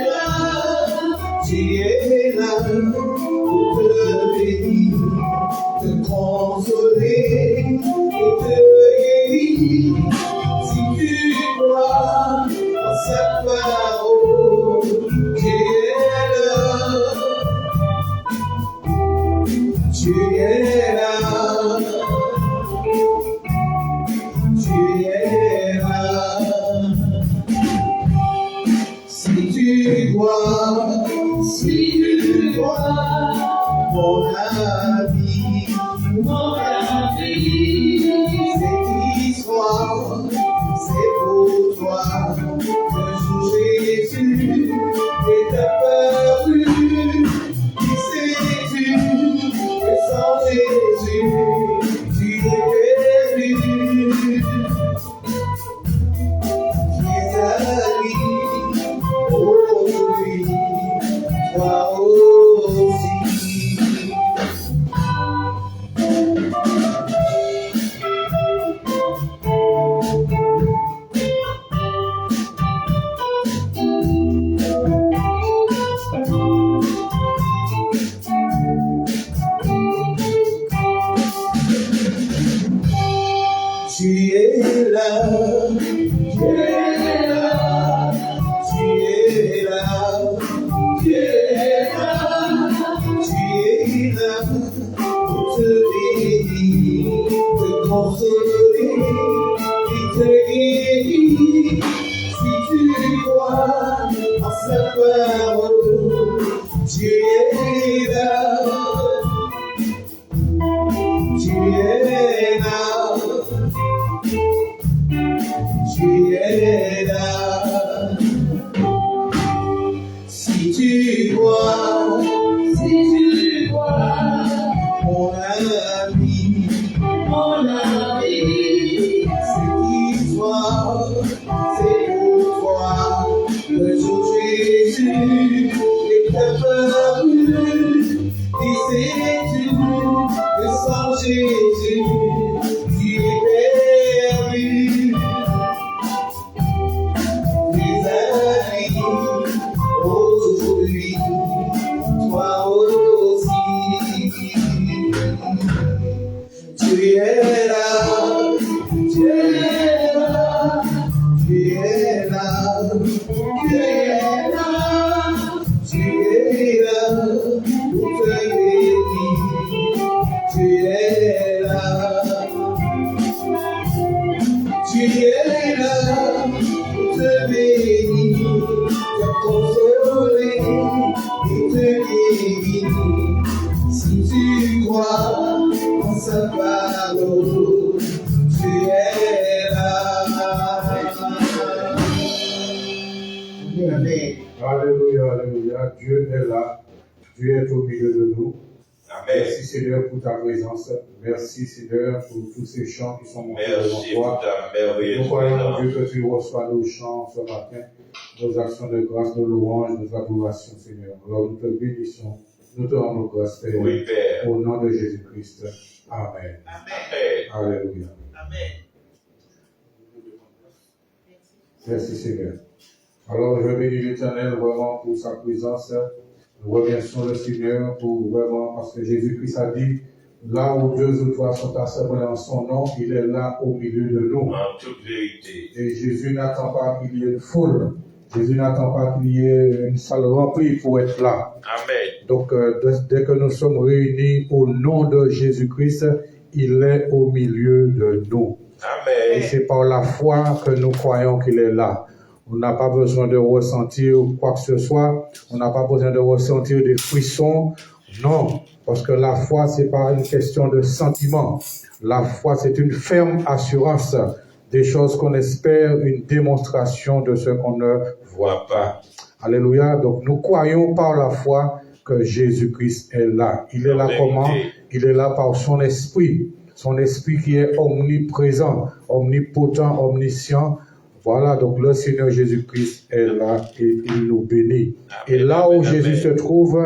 là, tu es là pour te bénir, te consoler et te guérir. Si tu crois en sa parole, tu es là, tu es là, tu es là. Si tu crois, mon ami, cette histoire, c'est pour toi que Jésus est apparu. Qui sais-tu que sans Jésus, tu es perdu? Qui est à lui, aujourd'hui, toi aussi. Tu es là, tu es là, tu es là, tu es là, tu es là pour te bénir, te consoler et te guérir. Si tu crois en sa parole, tu es là, tu es là. Tu es là. Si tu crois, mon ami, cette histoire, c'est pour toi que Jésus est apparu. Et sais-tu que sans Jésus, tu es perdu? Il est là pour te bénir, te consoler, il te guérit. Si tu crois en sa parole, tu es là. Amen. Alléluia, alléluia. Dieu est là. Dieu est au milieu de nous. Amen. Merci Seigneur pour ta présence. Merci Seigneur pour tous ces chants qui sont montés Merci devant pour toi. ta merveilleuse Nous croyons présence. Dieu que tu reçois nos chants ce matin, nos actions de grâce, nos louanges, nos adorations Seigneur. Alors nous te bénissons. Nous te rendons grâce Père. Oui, Père. Au nom de Jésus-Christ. Amen. Amen. Alléluia. Amen. Merci Seigneur. Alors je bénis l'Éternel vraiment pour sa présence. Nous remercions le Seigneur pour vraiment, parce que Jésus-Christ a dit, là où deux ou trois sont assemblés en son nom, il est là au milieu de nous. En toute vérité. Et Jésus n'attend pas qu'il y ait une foule. Jésus n'attend pas qu'il y ait une salle remplie pour être là. Amen. Donc, dès que nous sommes réunis au nom de Jésus-Christ, il est au milieu de nous. Et Amen. c'est par la foi que nous croyons qu'il est là. On n'a pas besoin de ressentir quoi que ce soit. On n'a pas besoin de ressentir des frissons. Non, parce que la foi, c'est pas une question de sentiment. La foi, c'est une ferme assurance des choses qu'on espère, une démonstration de ce qu'on ne voit pas. Alléluia. Donc, nous croyons par la foi que Jésus-Christ est là. Il est là comment? Il est là par son esprit. Son esprit qui est omniprésent, omnipotent, omniscient. Voilà, donc le Seigneur Jésus-Christ est là et il nous bénit. Et là où Jésus se trouve,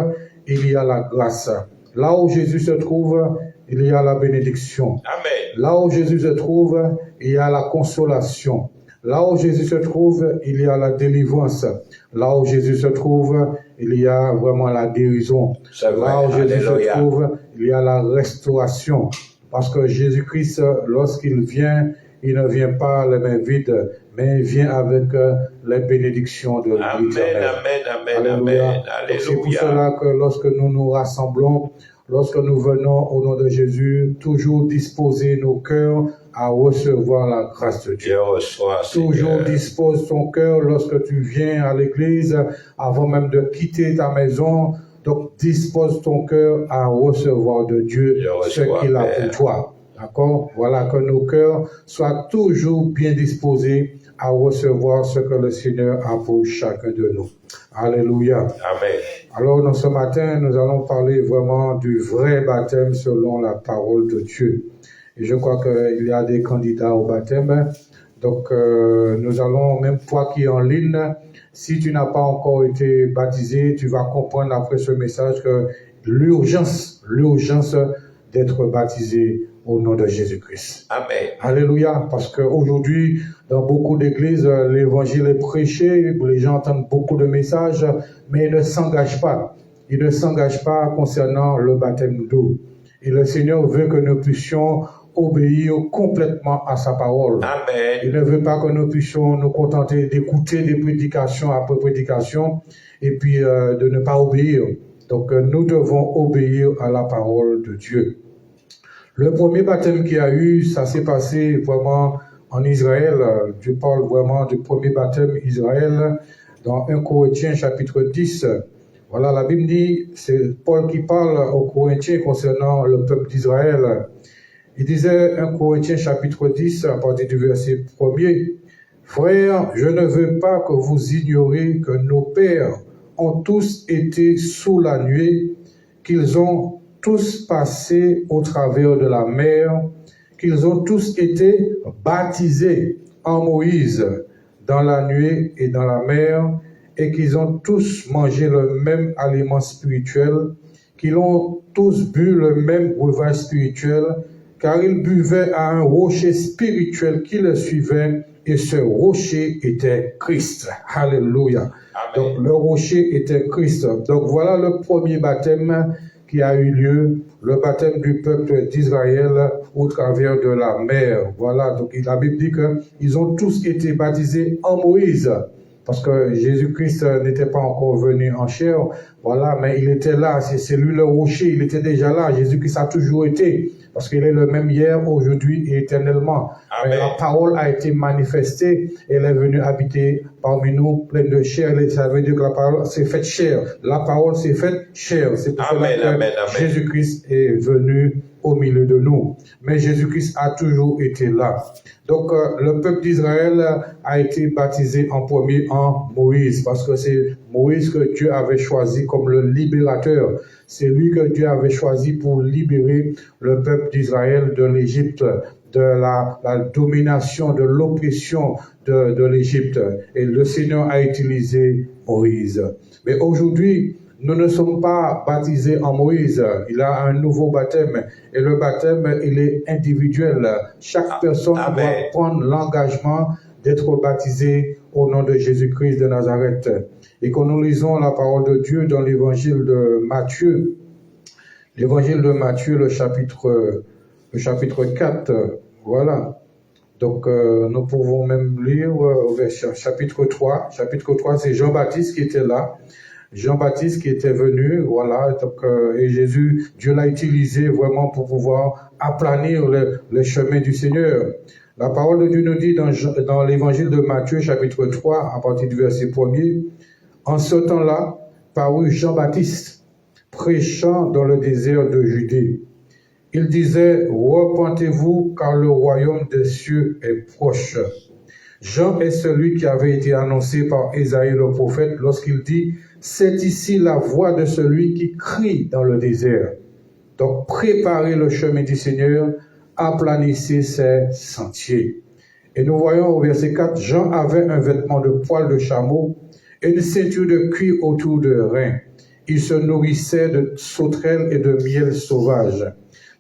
il y a la grâce. Là où Jésus se trouve, il y a la bénédiction. Amen. Là où Jésus se trouve, il y a la consolation. Là où Jésus se trouve, il y a la délivrance. Là où Jésus se trouve, il y a vraiment la guérison. Là où Jésus se trouve, il y a la restauration. Parce que Jésus-Christ, lorsqu'il vient, il ne vient pas les mains vides, mais il vient avec les bénédictions de l'Éternel. Amen, amen, amen. Donc c'est pour Alléluia. cela que lorsque nous nous rassemblons, lorsque nous venons au nom de Jésus, toujours disposer nos cœurs à recevoir la grâce de Dieu. Dieu reçoit, Toujours Seigneur. dispose ton cœur lorsque tu viens à l'église, avant même de quitter ta maison. Donc dispose ton cœur à recevoir de Dieu Je ce reçois, qu'il a Père. pour toi. D'accord? Voilà, que nos cœurs soient toujours bien disposés à recevoir ce que le Seigneur a pour chacun de nous. Alléluia. Amen. Alors, dans ce matin, nous allons parler vraiment du vrai baptême selon la parole de Dieu. Et je crois qu'il y a des candidats au baptême. Donc, nous allons, même toi qui es en ligne, si tu n'as pas encore été baptisé, tu vas comprendre après ce message que l'urgence d'être baptisé au nom de Jésus-Christ. Amen. Alléluia, parce qu'aujourd'hui, dans beaucoup d'églises, l'évangile est prêché, les gens entendent beaucoup de messages, mais ils ne s'engagent pas. Ils ne s'engagent pas concernant le baptême d'eau. Et le Seigneur veut que nous puissions obéir complètement à sa parole. Amen. Il ne veut pas que nous puissions nous contenter d'écouter des prédications après prédication et puis de ne pas obéir. Donc nous devons obéir à la parole de Dieu. Le premier baptême qu'il y a eu, ça s'est passé vraiment en Israël. Je parle vraiment du premier baptême Israël dans 1 Corinthiens chapitre 10. Voilà, la Bible dit, c'est Paul qui parle aux Corinthiens concernant le peuple d'Israël. Il disait 1 Corinthiens chapitre 10 à partir du verset 1er, « Frères, je ne veux pas que vous ignoriez que nos pères ont tous été sous la nuée, qu'ils ont tous passé au travers de la mer, qu'ils ont tous été baptisés en Moïse dans la nuée et dans la mer, et qu'ils ont tous mangé le même aliment spirituel, qu'ils ont tous bu le même breuvage spirituel, car ils buvaient à un rocher spirituel qui le suivait, et ce rocher était Christ. Alléluia. Amen. Donc le rocher était Christ. Donc voilà le premier baptême qui a eu lieu, le baptême du peuple d'Israël au travers de la mer. Voilà, donc la Bible dit qu'ils ont tous été baptisés en Moïse, parce que Jésus-Christ n'était pas encore venu en chair, voilà, mais il était là, c'est lui le rocher, il était déjà là, Jésus-Christ a toujours été parce qu'il est le même hier, aujourd'hui et éternellement. Amen. La parole a été manifestée, elle est venue habiter parmi nous, pleine de chair. Ça veut dire que la parole s'est faite chair. La parole s'est faite chair. C'est pour cela que Jésus-Christ est venu au milieu de nous. Mais Jésus-Christ a toujours été là. Donc, le peuple d'Israël a été baptisé en premier en Moïse, parce que c'est Moïse que Dieu avait choisi comme le libérateur. C'est lui que Dieu avait choisi pour libérer le peuple d'Israël de l'Égypte, de la domination, de l'oppression de l'Égypte. Et le Seigneur a utilisé Moïse. Mais aujourd'hui, nous ne sommes pas baptisés en Moïse. Il a un nouveau baptême. Et le baptême, il est individuel. Chaque personne doit prendre l'engagement d'être baptisé au nom de Jésus-Christ de Nazareth. Et quand nous lisons la parole de Dieu dans l'évangile de Matthieu, le chapitre 4, voilà. Donc, nous pouvons même lire au chapitre 3. Chapitre 3, c'est Jean-Baptiste qui était là. Jean-Baptiste qui était venu, voilà, donc, et Jésus, Dieu l'a utilisé vraiment pour pouvoir aplanir le chemin du Seigneur. La parole de Dieu nous dit dans l'évangile de Matthieu, chapitre 3, à partir du verset 1er, en ce temps-là, parut Jean-Baptiste, prêchant dans le désert de Judée. Il disait, repentez-vous, car le royaume des cieux est proche. Jean est celui qui avait été annoncé par Ésaïe le prophète lorsqu'il dit, c'est ici la voix de celui qui crie dans le désert. Donc, préparez le chemin du Seigneur, aplanissez ses sentiers. Et nous voyons au verset 4, Jean avait un vêtement de poil de chameau et une ceinture de cuir autour de reins. Il se nourrissait de sauterelles et de miel sauvage.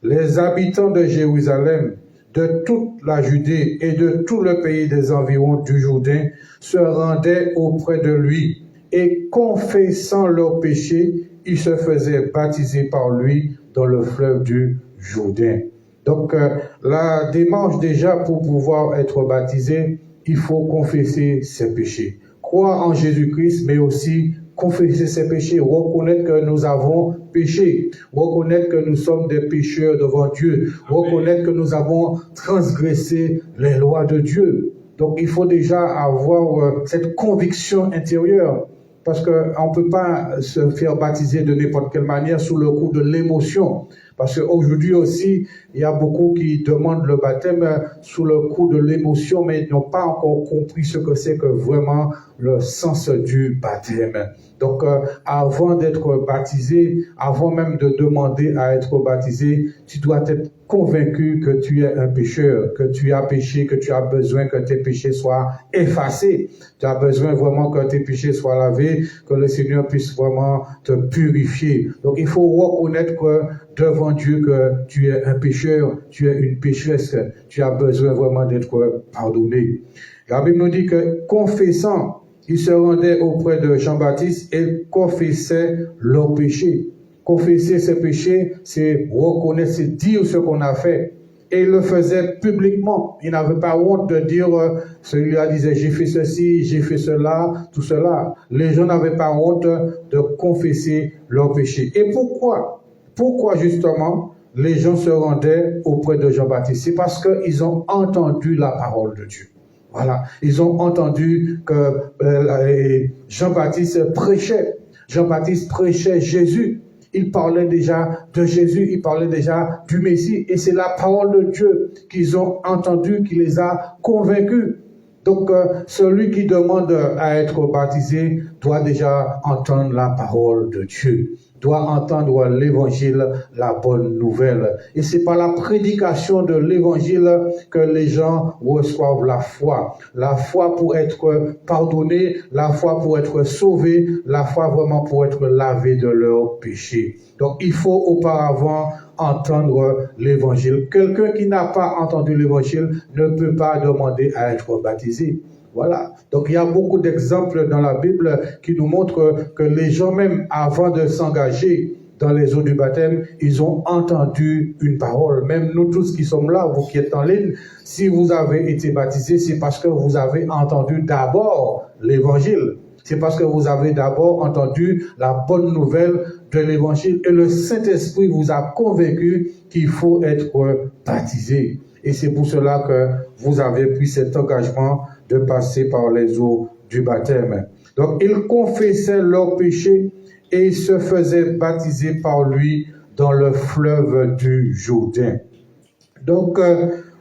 Les habitants de Jérusalem, de toute la Judée et de tout le pays des environs du Jourdain se rendaient auprès de lui et confessant leurs péchés, ils se faisaient baptiser par lui dans le fleuve du Jourdain. Donc, la démarche déjà pour pouvoir être baptisé, il faut confesser ses péchés. Croire en Jésus-Christ, mais aussi confesser ses péchés, reconnaître que nous avons péché, reconnaître que nous sommes des pécheurs devant Dieu, reconnaître que nous avons transgressé les lois de Dieu. Donc, il faut déjà avoir cette conviction intérieure, parce qu'on ne peut pas se faire baptiser de n'importe quelle manière sous le coup de l'émotion. Parce qu'aujourd'hui aussi, il y a beaucoup qui demandent le baptême sous le coup de l'émotion, mais ils n'ont pas encore compris ce que c'est que vraiment le sens du baptême. Donc, avant d'être baptisé, avant même de demander à être baptisé, tu dois être convaincu que tu es un pécheur, que tu as péché, que tu as besoin que tes péchés soient effacés. Tu as besoin vraiment que tes péchés soient lavés, que le Seigneur puisse vraiment te purifier. Donc, il faut reconnaître que devant Dieu que tu es un pécheur, tu es une pécheresse, tu as besoin vraiment d'être pardonné. La Bible nous dit que confessant, ils se rendaient auprès de Jean-Baptiste et confessaient leurs péchés. Confesser ses péchés, c'est reconnaître, c'est dire ce qu'on a fait. Et il le faisait publiquement. Il n'avait pas honte de dire, celui-là disait, j'ai fait ceci, j'ai fait cela, tout cela. Les gens n'avaient pas honte de confesser leurs péchés. Et pourquoi? Pourquoi justement les gens se rendaient auprès de Jean-Baptiste? C'est parce qu'ils ont entendu la parole de Dieu. Voilà, ils ont entendu que Jean-Baptiste prêchait. Jean-Baptiste prêchait Jésus. Il parlait déjà de Jésus, il parlait déjà du Messie. Et c'est la parole de Dieu qu'ils ont entendue, qui les a convaincus. Donc, celui qui demande à être baptisé doit déjà entendre la parole de Dieu, doit entendre l'évangile, la bonne nouvelle. Et c'est par la prédication de l'évangile que les gens reçoivent la foi. La foi pour être pardonné, la foi pour être sauvé, la foi vraiment pour être lavé de leurs péchés. Donc, il faut auparavant entendre l'évangile. Quelqu'un qui n'a pas entendu l'évangile ne peut pas demander à être baptisé. Voilà. Donc, il y a beaucoup d'exemples dans la Bible qui nous montrent que les gens, même avant de s'engager dans les eaux du baptême, ils ont entendu une parole. Même nous tous qui sommes là, vous qui êtes en ligne, si vous avez été baptisés, c'est parce que vous avez entendu d'abord l'évangile. C'est parce que vous avez d'abord entendu la bonne nouvelle de l'évangile et le Saint-Esprit vous a convaincu qu'il faut être baptisé. Et c'est pour cela que vous avez pris cet engagement de passer par les eaux du baptême. Donc, ils confessaient leurs péchés et ils se faisaient baptiser par lui dans le fleuve du Jourdain. Donc,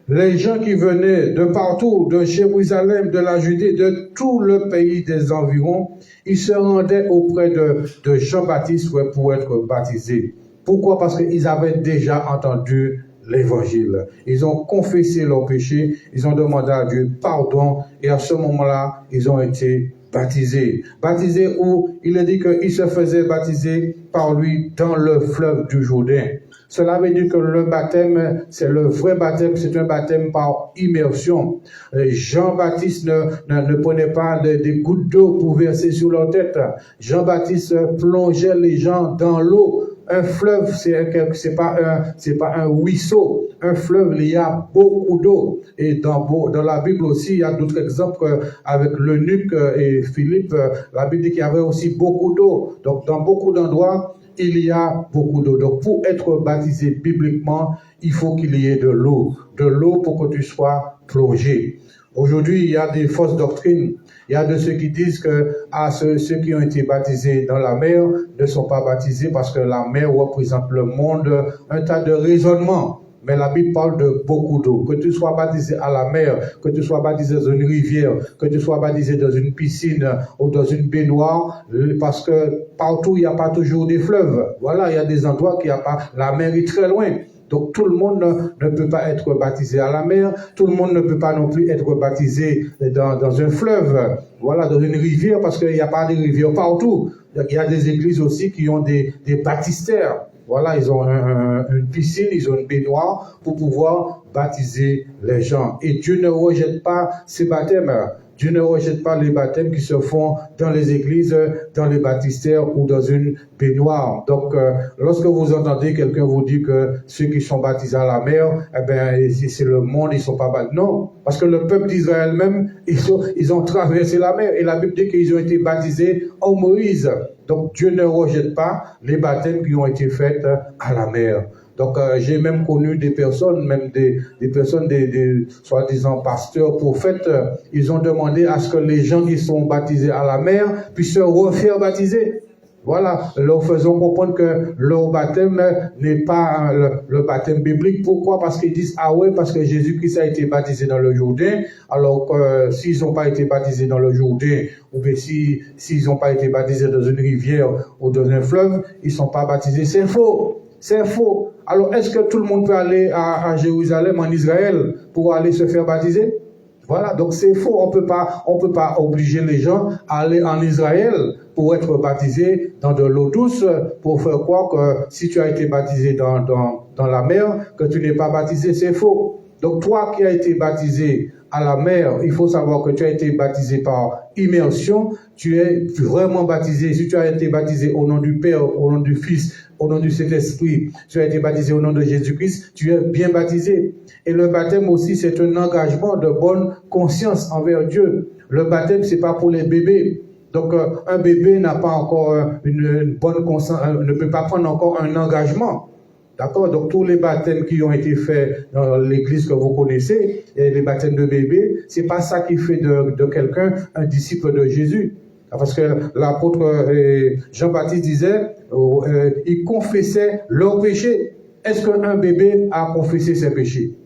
les gens qui venaient de partout, de Jérusalem, de la Judée, de tout le pays des environs, ils se rendaient auprès de Jean-Baptiste pour être baptisés. Pourquoi? Parce qu'ils avaient déjà entendu l'évangile. Ils ont confessé leurs péchés, ils ont demandé à Dieu pardon, et à ce moment-là, ils ont été baptisés. Baptisés où il est dit qu'ils se faisaient baptiser par lui dans le fleuve du Jourdain. Cela veut dire que le baptême, c'est le vrai baptême, c'est un baptême par immersion. Jean-Baptiste ne prenait pas des gouttes d'eau pour verser sur leur tête. Jean-Baptiste plongeait les gens dans l'eau. Un fleuve, c'est pas un ruisseau. Un fleuve, il y a beaucoup d'eau. Et dans la Bible aussi, il y a d'autres exemples avec l'eunuque et Philippe. La Bible dit qu'il y avait aussi beaucoup d'eau. Donc, dans beaucoup d'endroits, il y a beaucoup d'eau. Donc, pour être baptisé bibliquement, il faut qu'il y ait de l'eau. De l'eau pour que tu sois plongé. Aujourd'hui, il y a des fausses doctrines. Il y a de ceux qui disent que ceux qui ont été baptisés dans la mer ne sont pas baptisés parce que la mer représente le monde, un tas de raisonnements. Mais la Bible parle de beaucoup d'eau. Que tu sois baptisé à la mer, que tu sois baptisé dans une rivière, que tu sois baptisé dans une piscine ou dans une baignoire, parce que partout, il n'y a pas toujours des fleuves. Voilà, il y a des endroits qui n'y a pas. La mer est très loin. Donc tout le monde ne peut pas être baptisé à la mer, tout le monde ne peut pas non plus être baptisé dans un fleuve, voilà, dans une rivière, parce qu'il n'y a pas de rivières partout. Il y a des églises aussi qui ont des baptistères. Voilà, ils ont une piscine, ils ont une baignoire pour pouvoir baptiser les gens. Et Dieu ne rejette pas ces baptêmes. Dieu ne rejette pas les baptêmes qui se font dans les églises, dans les baptistères ou dans une baignoire. Donc, lorsque vous entendez quelqu'un vous dire que ceux qui sont baptisés à la mer, eh ben, c'est le monde, ils sont pas baptisés. Non, parce que le peuple d'Israël même, ils ont traversé la mer et la Bible dit qu'ils ont été baptisés en Moïse. Donc, Dieu ne rejette pas les baptêmes qui ont été faits à la mer. Donc, j'ai même connu des personnes, même des personnes, des soi-disant pasteurs, prophètes, ils ont demandé à ce que les gens qui sont baptisés à la mer puissent se refaire baptiser. Voilà, leur faisons comprendre que leur baptême n'est pas le baptême biblique. Pourquoi? Parce qu'ils disent, ah ouais, parce que Jésus-Christ a été baptisé dans le Jourdain, alors que s'ils n'ont pas été baptisés dans le Jourdain, ou bien s'ils n'ont pas été baptisés dans une rivière ou dans un fleuve, ils ne sont pas baptisés. C'est faux. C'est faux. Alors, est-ce que tout le monde peut aller à Jérusalem, en Israël, pour aller se faire baptiser? Voilà, donc c'est faux. On peut pas obliger les gens à aller en Israël pour être baptisés dans de l'eau douce, pour faire croire que si tu as été baptisé dans la mer, que tu n'es pas baptisé, c'est faux. Donc toi qui as été baptisé à la mer, il faut savoir que tu as été baptisé par immersion, tu es vraiment baptisé. Si tu as été baptisé au nom du Père, au nom du Fils, au nom du Saint-Esprit, tu as été baptisé au nom de Jésus-Christ, tu es bien baptisé. Et le baptême aussi, c'est un engagement de bonne conscience envers Dieu. Le baptême, c'est pas pour les bébés. Donc, un bébé n'a pas encore une bonne conscience, ne peut pas prendre encore un engagement. D'accord? Donc, tous les baptêmes qui ont été faits dans l'église que vous connaissez, et les baptêmes de bébés, c'est pas ça qui fait de quelqu'un un disciple de Jésus. Parce que l'apôtre Jean-Baptiste disait, il confessait leurs péchés. Est-ce qu'un bébé a confessé ses péchés?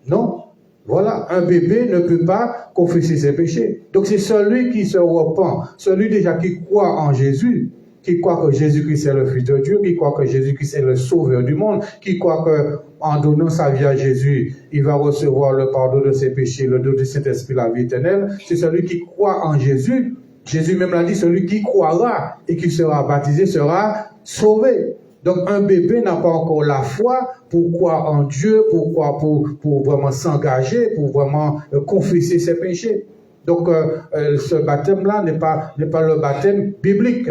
Non. Voilà, un bébé ne peut pas confesser ses péchés. Donc c'est celui qui se repent, celui déjà qui croit en Jésus, qui croit que Jésus-Christ est le Fils de Dieu, qui croit que Jésus-Christ est le Sauveur du monde, qui croit que en donnant sa vie à Jésus, il va recevoir le pardon de ses péchés, le don du Saint-Esprit, la vie éternelle. C'est celui qui croit en Jésus. Jésus même l'a dit, celui qui croira et qui sera baptisé sera sauvé. Donc un bébé n'a pas encore la foi pour croire en Dieu, pour vraiment s'engager, pour vraiment confesser ses péchés. Donc ce baptême-là n'est pas le baptême biblique.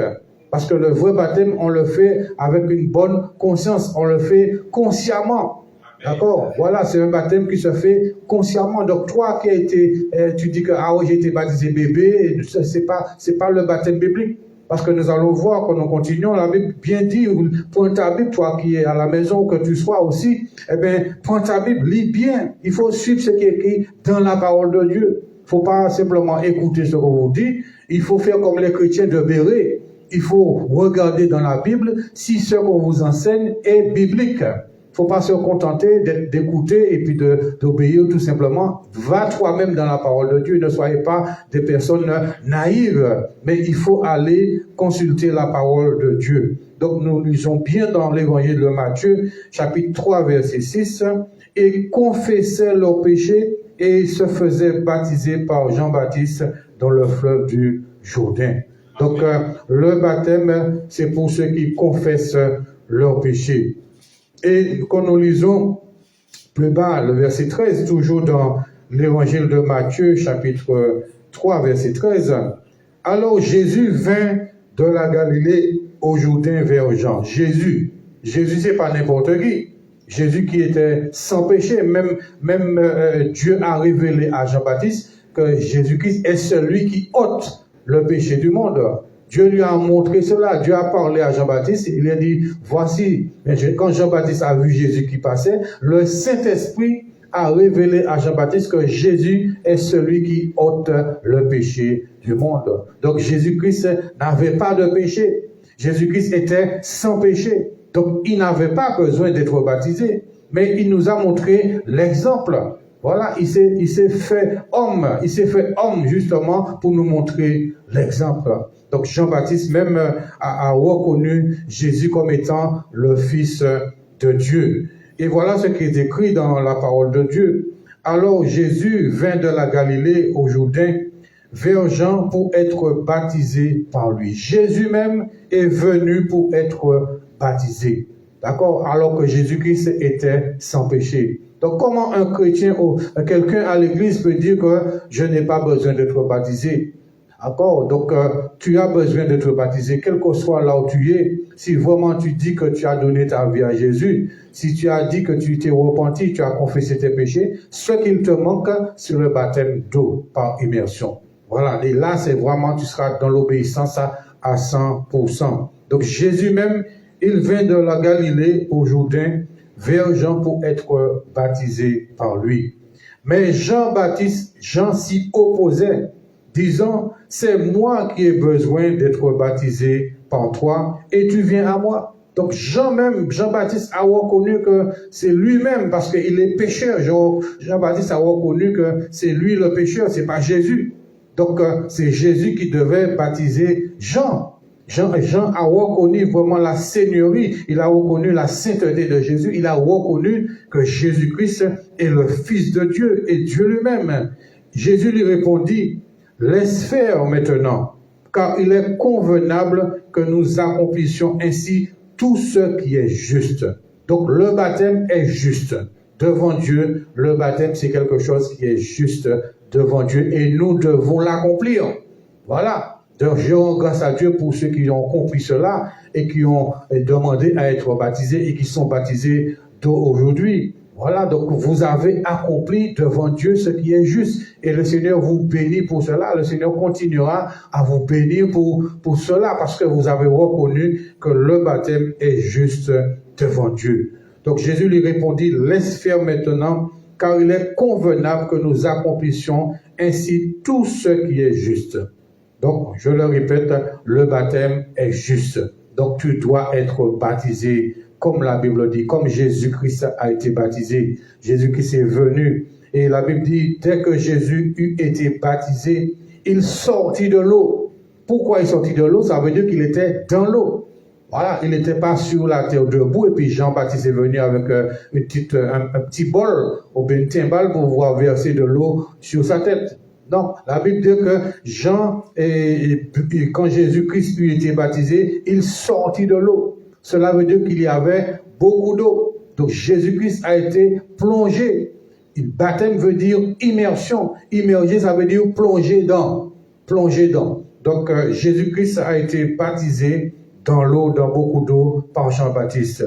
Parce que le vrai baptême, on le fait avec une bonne conscience, on le fait consciemment. D'accord? Voilà, c'est un baptême qui se fait consciemment. Donc toi qui as été, tu dis que ah oui, j'ai été baptisé bébé, c'est pas le baptême biblique. Parce que nous allons voir quand nous continuons, la Bible bien dit, prends ta Bible, toi qui es à la maison, que tu sois aussi, eh bien, prends ta Bible, lis bien. Il faut suivre ce qui est écrit dans la parole de Dieu. Il ne faut pas simplement écouter ce qu'on vous dit. Il faut faire comme les chrétiens de Béret. Il faut regarder dans la Bible si ce qu'on vous enseigne est biblique. Il ne faut pas se contenter d'écouter et puis d'obéir tout simplement. Va toi-même dans la parole de Dieu. Ne soyez pas des personnes naïves, mais il faut aller consulter la parole de Dieu. Donc nous lisons bien dans l'évangile de Matthieu, chapitre 3, verset 6, « Et confessaient leurs péchés et se faisaient baptiser par Jean-Baptiste dans le fleuve du Jourdain. » Donc le baptême, c'est pour ceux qui confessent leurs péchés. Et quand nous lisons plus bas le verset 13, toujours dans l'évangile de Matthieu, chapitre 3, verset 13, « Alors Jésus vint de la Galilée au Jourdain vers Jean. » Jésus, c'est pas n'importe qui. Jésus qui était sans péché. Même Dieu a révélé à Jean-Baptiste que Jésus-Christ est celui qui ôte le péché du monde. Dieu lui a montré cela. Dieu a parlé à Jean-Baptiste. Il a dit, voici, quand Jean-Baptiste a vu Jésus qui passait, le Saint-Esprit a révélé à Jean-Baptiste que Jésus est celui qui ôte le péché du monde. Donc Jésus-Christ n'avait pas de péché. Jésus-Christ était sans péché. Donc il n'avait pas besoin d'être baptisé. Mais il nous a montré l'exemple. Voilà, il s'est fait homme. Il s'est fait homme justement pour nous montrer l'exemple. Donc Jean-Baptiste même a reconnu Jésus comme étant le Fils de Dieu. Et voilà ce qui est écrit dans la parole de Dieu. Alors Jésus vint de la Galilée au Jourdain vers Jean pour être baptisé par lui. Jésus même est venu pour être baptisé. D'accord? Alors que Jésus-Christ était sans péché. Donc comment un chrétien ou quelqu'un à l'église peut dire que je n'ai pas besoin d'être baptisé? D'accord? Donc, tu as besoin d'être baptisé, quel que soit là où tu es. Si vraiment tu dis que tu as donné ta vie à Jésus, si tu as dit que tu t'es repenti, tu as confessé tes péchés, ce qu'il te manque, c'est le baptême d'eau par immersion. Voilà. Et là, c'est vraiment, tu seras dans l'obéissance à 100%. Donc, Jésus même, il vint de la Galilée au Jourdain vers Jean pour être baptisé par lui. Mais Jean s'y opposait, disant, c'est moi qui ai besoin d'être baptisé par toi et tu viens à moi. Donc Jean-Baptiste a reconnu que c'est lui-même parce qu'il est pécheur. Jean-Baptiste a reconnu que c'est lui le pécheur, c'est pas Jésus. Donc c'est Jésus qui devait baptiser Jean. Jean a reconnu vraiment la seigneurie, il a reconnu la sainteté de Jésus, il a reconnu que Jésus-Christ est le Fils de Dieu et Dieu lui-même. Jésus lui répondit, laisse faire maintenant, car il est convenable que nous accomplissions ainsi tout ce qui est juste. Donc le baptême est juste. Devant Dieu, le baptême c'est quelque chose qui est juste devant Dieu et nous devons l'accomplir. Voilà. Donc je rends grâce à Dieu pour ceux qui ont compris cela et qui ont demandé à être baptisés et qui sont baptisés aujourd'hui. Voilà, donc vous avez accompli devant Dieu ce qui est juste. Et le Seigneur vous bénit pour cela. Le Seigneur continuera à vous bénir pour cela parce que vous avez reconnu que le baptême est juste devant Dieu. Donc Jésus lui répondit, laisse faire maintenant, car il est convenable que nous accomplissions ainsi tout ce qui est juste. Donc, je le répète, le baptême est juste. Donc, tu dois être baptisé comme la Bible dit, comme Jésus-Christ a été baptisé. Jésus-Christ est venu. Et la Bible dit, dès que Jésus eut été baptisé, il sortit de l'eau. Pourquoi il sortit de l'eau? Ça veut dire qu'il était dans l'eau. Voilà, il n'était pas sur la terre debout. Et puis Jean-Baptiste est venu avec un petit bol ou bien une timbale pour pouvoir verser de l'eau sur sa tête. Donc, la Bible dit que Jean, quand Jésus-Christ eut été baptisé, il sortit de l'eau. Cela veut dire qu'il y avait beaucoup d'eau. Donc, Jésus-Christ a été plongé. Baptême veut dire immersion. Immerger, ça veut dire plonger dans. Plonger dans. Donc, Jésus-Christ a été baptisé dans l'eau, dans beaucoup d'eau, par Jean-Baptiste.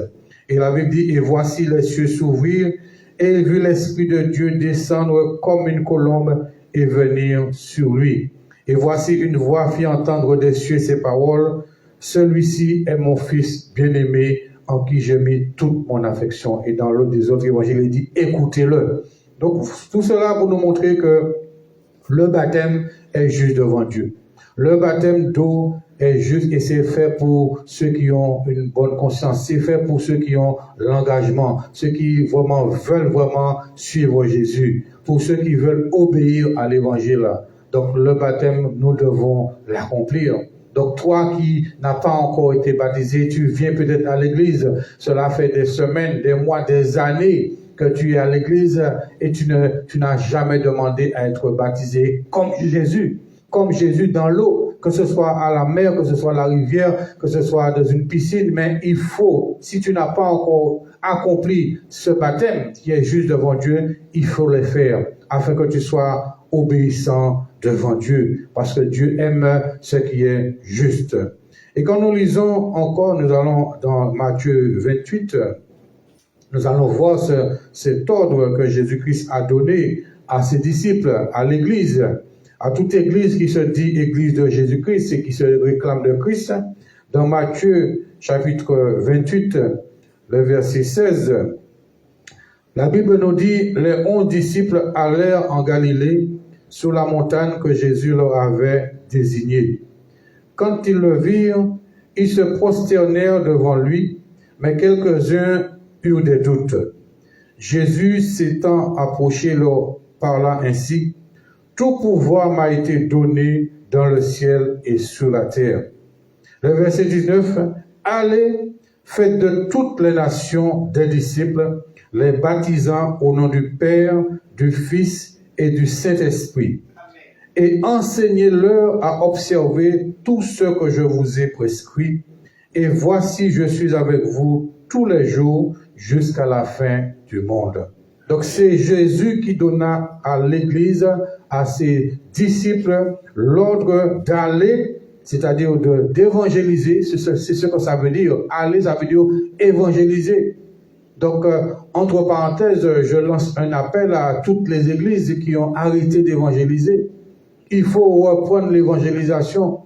Et la Bible dit, et voici les cieux s'ouvrirent, et il vit l'Esprit de Dieu descendre comme une colombe et venir sur lui. Et voici une voix fit entendre des cieux ces paroles, celui-ci est mon Fils bien-aimé, en qui j'ai mis toute mon affection. Et dans l'autre des autres évangiles, il dit, écoutez-le. Donc, tout cela pour nous montrer que le baptême est juste devant Dieu. Le baptême d'eau est juste et c'est fait pour ceux qui ont une bonne conscience. C'est fait pour ceux qui ont l'engagement, ceux qui vraiment veulent vraiment suivre Jésus, pour ceux qui veulent obéir à l'évangile. Donc, le baptême, nous devons l'accomplir. Donc toi qui n'as pas encore été baptisé, tu viens peut-être à l'église, cela fait des semaines, des mois, des années que tu es à l'église et tu n'as jamais demandé à être baptisé comme Jésus dans l'eau, que ce soit à la mer, que ce soit à la rivière, que ce soit dans une piscine, mais il faut, si tu n'as pas encore accompli ce baptême qui est juste devant Dieu, il faut le faire afin que tu sois obéissant devant Dieu, parce que Dieu aime ce qui est juste. Et quand nous lisons encore, nous allons dans Matthieu 28, nous allons voir cet ordre que Jésus-Christ a donné à ses disciples, à l'Église, à toute Église qui se dit Église de Jésus-Christ et qui se réclame de Christ. Dans Matthieu chapitre 28, le verset 16, la Bible nous dit, les 11 disciples allèrent en Galilée, sur la montagne que Jésus leur avait désignée. Quand ils le virent, ils se prosternèrent devant lui, mais quelques-uns eurent des doutes. Jésus s'étant approché leur parla ainsi, « Tout pouvoir m'a été donné dans le ciel et sur la terre. » Le verset 19, « Allez, faites de toutes les nations des disciples, les baptisant au nom du Père, du Fils et du Saint-Esprit, et enseignez-leur à observer tout ce que je vous ai prescrit, et voici je suis avec vous tous les jours jusqu'à la fin du monde. » Donc c'est Jésus qui donna à l'Église, à ses disciples, l'ordre d'aller, c'est-à-dire d'évangéliser, c'est ce que ça veut dire. Aller, ça veut dire évangéliser. Donc, entre parenthèses, je lance un appel à toutes les églises qui ont arrêté d'évangéliser. Il faut reprendre l'évangélisation.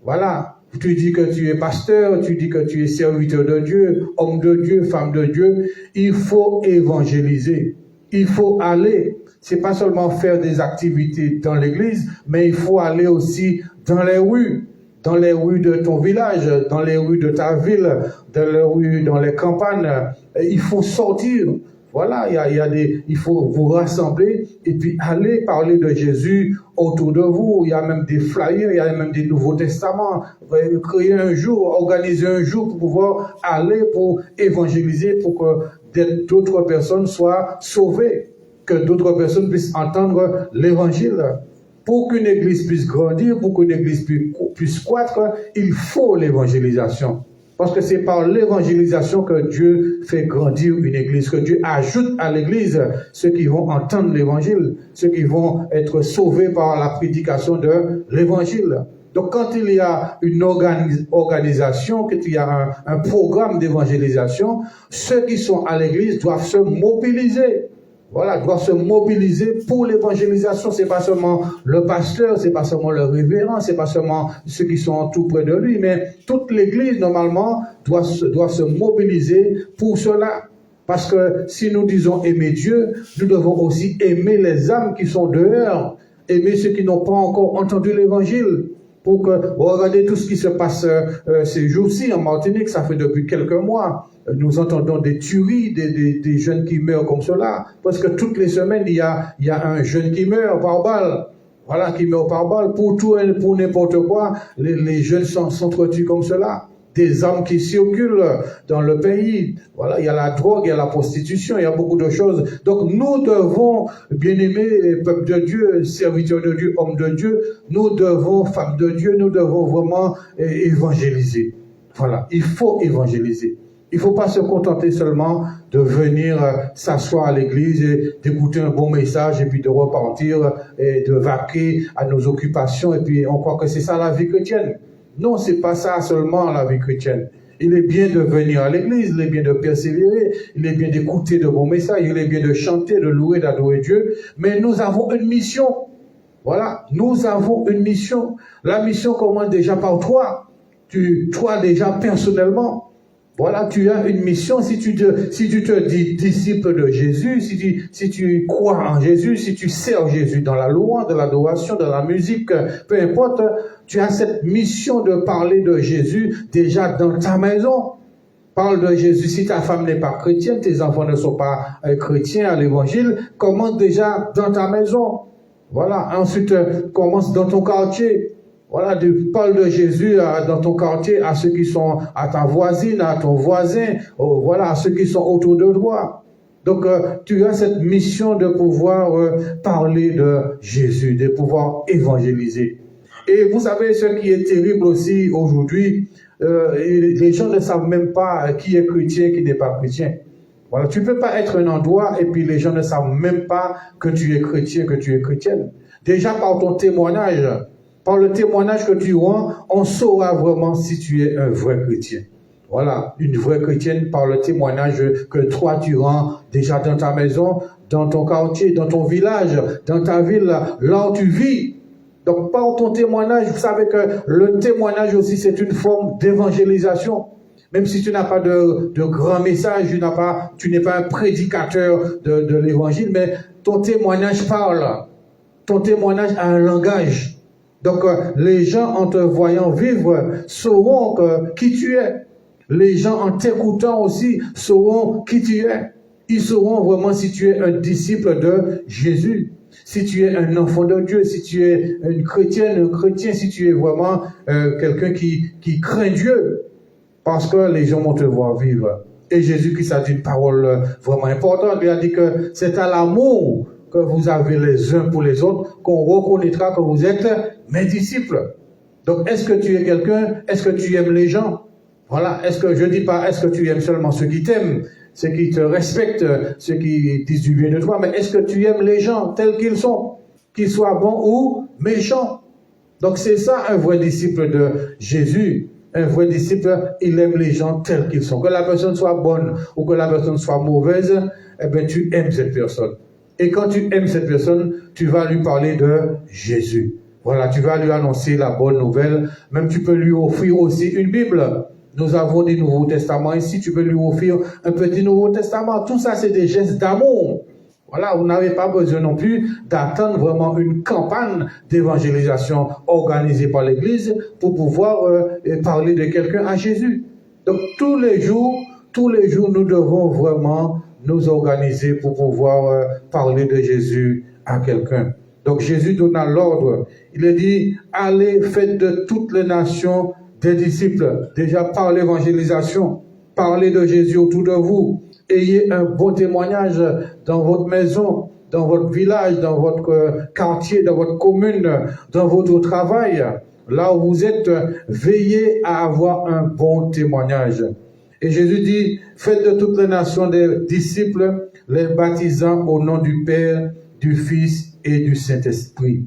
Voilà. Tu dis que tu es pasteur, tu dis que tu es serviteur de Dieu, homme de Dieu, femme de Dieu. Il faut évangéliser. Il faut aller. C'est pas seulement faire des activités dans l'église, mais il faut aller aussi dans les rues de ton village, dans les rues de ta ville, dans les rues, dans les campagnes. Il faut sortir. Voilà, il faut vous rassembler et puis aller parler de Jésus autour de vous. Il y a même des flyers, il y a même des Nouveaux Testaments. Créer un jour, organiser un jour pour pouvoir aller pour évangéliser, pour que d'autres personnes soient sauvées, que d'autres personnes puissent entendre l'évangile. Pour qu'une église puisse grandir, pour qu'une église puisse croître, il faut l'évangélisation. Parce que c'est par l'évangélisation que Dieu fait grandir une église, que Dieu ajoute à l'église ceux qui vont entendre l'évangile, ceux qui vont être sauvés par la prédication de l'évangile. Donc quand il y a une organisation, quand il y a un programme d'évangélisation, ceux qui sont à l'église doivent se mobiliser. Voilà, doivent se mobiliser pour l'évangélisation. C'est pas seulement le pasteur, c'est pas seulement le révérend, c'est pas seulement ceux qui sont tout près de lui, mais toute l'église, normalement, doit se mobiliser pour cela. Parce que si nous disons aimer Dieu, nous devons aussi aimer les âmes qui sont dehors, aimer ceux qui n'ont pas encore entendu l'évangile. Pour que, regardez tout ce qui se passe ces jours-ci en Martinique, ça fait depuis quelques mois. Nous entendons des tueries, des jeunes qui meurent comme cela. Parce que toutes les semaines, il y a un jeune qui meurt par balle. Voilà, qui meurt par balle. Pour tout et pour n'importe quoi, les jeunes s'entretuent comme cela. Des armes qui circulent dans le pays. Voilà, il y a la drogue, il y a la prostitution, il y a beaucoup de choses. Donc nous devons, bien-aimés, peuple de Dieu, serviteurs de Dieu, hommes de Dieu, nous devons, femmes de Dieu, nous devons vraiment évangéliser. Voilà, il faut évangéliser. Il ne faut pas se contenter seulement de venir s'asseoir à l'église et d'écouter un bon message et puis de repartir et de vaquer à nos occupations et puis on croit que c'est ça la vie chrétienne. Non, c'est pas ça seulement la vie chrétienne. Il est bien de venir à l'église, il est bien de persévérer, il est bien d'écouter de bons messages, il est bien de chanter, de louer, d'adorer Dieu. Mais nous avons une mission. Voilà, nous avons une mission. La mission commence déjà par toi. Toi déjà personnellement. Voilà, tu as une mission. Si tu te dis disciple de Jésus, si tu crois en Jésus, si tu sers Jésus dans la louange, dans l'adoration, dans la musique, peu importe, tu as cette mission de parler de Jésus déjà dans ta maison. Parle de Jésus. Si ta femme n'est pas chrétienne, tes enfants ne sont pas chrétiens à l'évangile, commence déjà dans ta maison. Voilà, ensuite commence dans ton quartier. Voilà, parle de Jésus dans ton quartier à ceux qui sont à ta voisine, à ton voisin, voilà, à ceux qui sont autour de toi. Donc, tu as cette mission de pouvoir parler de Jésus, de pouvoir évangéliser. Et vous savez, ce qui est terrible aussi aujourd'hui, les gens ne savent même pas qui est chrétien, qui n'est pas chrétien. Voilà, tu ne peux pas être un endroit et puis les gens ne savent même pas que tu es chrétien, que tu es chrétienne. Déjà par ton témoignage, par le témoignage que tu rends, on saura vraiment si tu es un vrai chrétien. Voilà, une vraie chrétienne par le témoignage que toi tu rends déjà dans ta maison, dans ton quartier, dans ton village, dans ta ville, là où tu vis. Donc par ton témoignage, vous savez que le témoignage aussi c'est une forme d'évangélisation. Même si tu n'as pas de grand message, tu n'es pas un prédicateur de l'évangile, mais ton témoignage parle. Ton témoignage a un langage. Donc, les gens, en te voyant vivre, sauront qui tu es. Les gens, en t'écoutant aussi, sauront qui tu es. Ils sauront vraiment si tu es un disciple de Jésus, si tu es un enfant de Dieu, si tu es une chrétienne, un chrétien, si tu es vraiment quelqu'un qui craint Dieu. Parce que les gens vont te voir vivre. Et Jésus-Christ a dit une parole vraiment importante. Il a dit que c'est à l'amour que vous avez les uns pour les autres qu'on reconnaîtra que vous êtes mes disciples. Donc, est-ce que tu es quelqu'un? Est-ce que tu aimes les gens? Voilà. Est-ce que je dis pas, est-ce que tu aimes seulement ceux qui t'aiment, ceux qui te respectent, ceux qui disent du bien de toi, mais est-ce que tu aimes les gens tels qu'ils sont, qu'ils soient bons ou méchants? Donc, c'est ça un vrai disciple de Jésus. Un vrai disciple, il aime les gens tels qu'ils sont. Que la personne soit bonne ou que la personne soit mauvaise, eh bien, tu aimes cette personne. Et quand tu aimes cette personne, tu vas lui parler de Jésus. Voilà, tu vas lui annoncer la bonne nouvelle. Même tu peux lui offrir aussi une Bible. Nous avons des Nouveaux Testaments ici. Tu peux lui offrir un petit Nouveau Testament. Tout ça, c'est des gestes d'amour. Voilà, vous n'avez pas besoin non plus d'attendre vraiment une campagne d'évangélisation organisée par l'Église pour pouvoir parler de quelqu'un à Jésus. Donc tous les jours, nous devons vraiment nous organiser pour pouvoir parler de Jésus à quelqu'un. Donc Jésus donna l'ordre. Il a dit, allez, faites de toutes les nations des disciples. Déjà par l'évangélisation, parlez de Jésus autour de vous. Ayez un bon témoignage dans votre maison, dans votre village, dans votre quartier, dans votre commune, dans votre travail. Là où vous êtes, veillez à avoir un bon témoignage. Et Jésus dit, faites de toutes les nations des disciples, les baptisant au nom du Père, du Fils et du Saint-Esprit.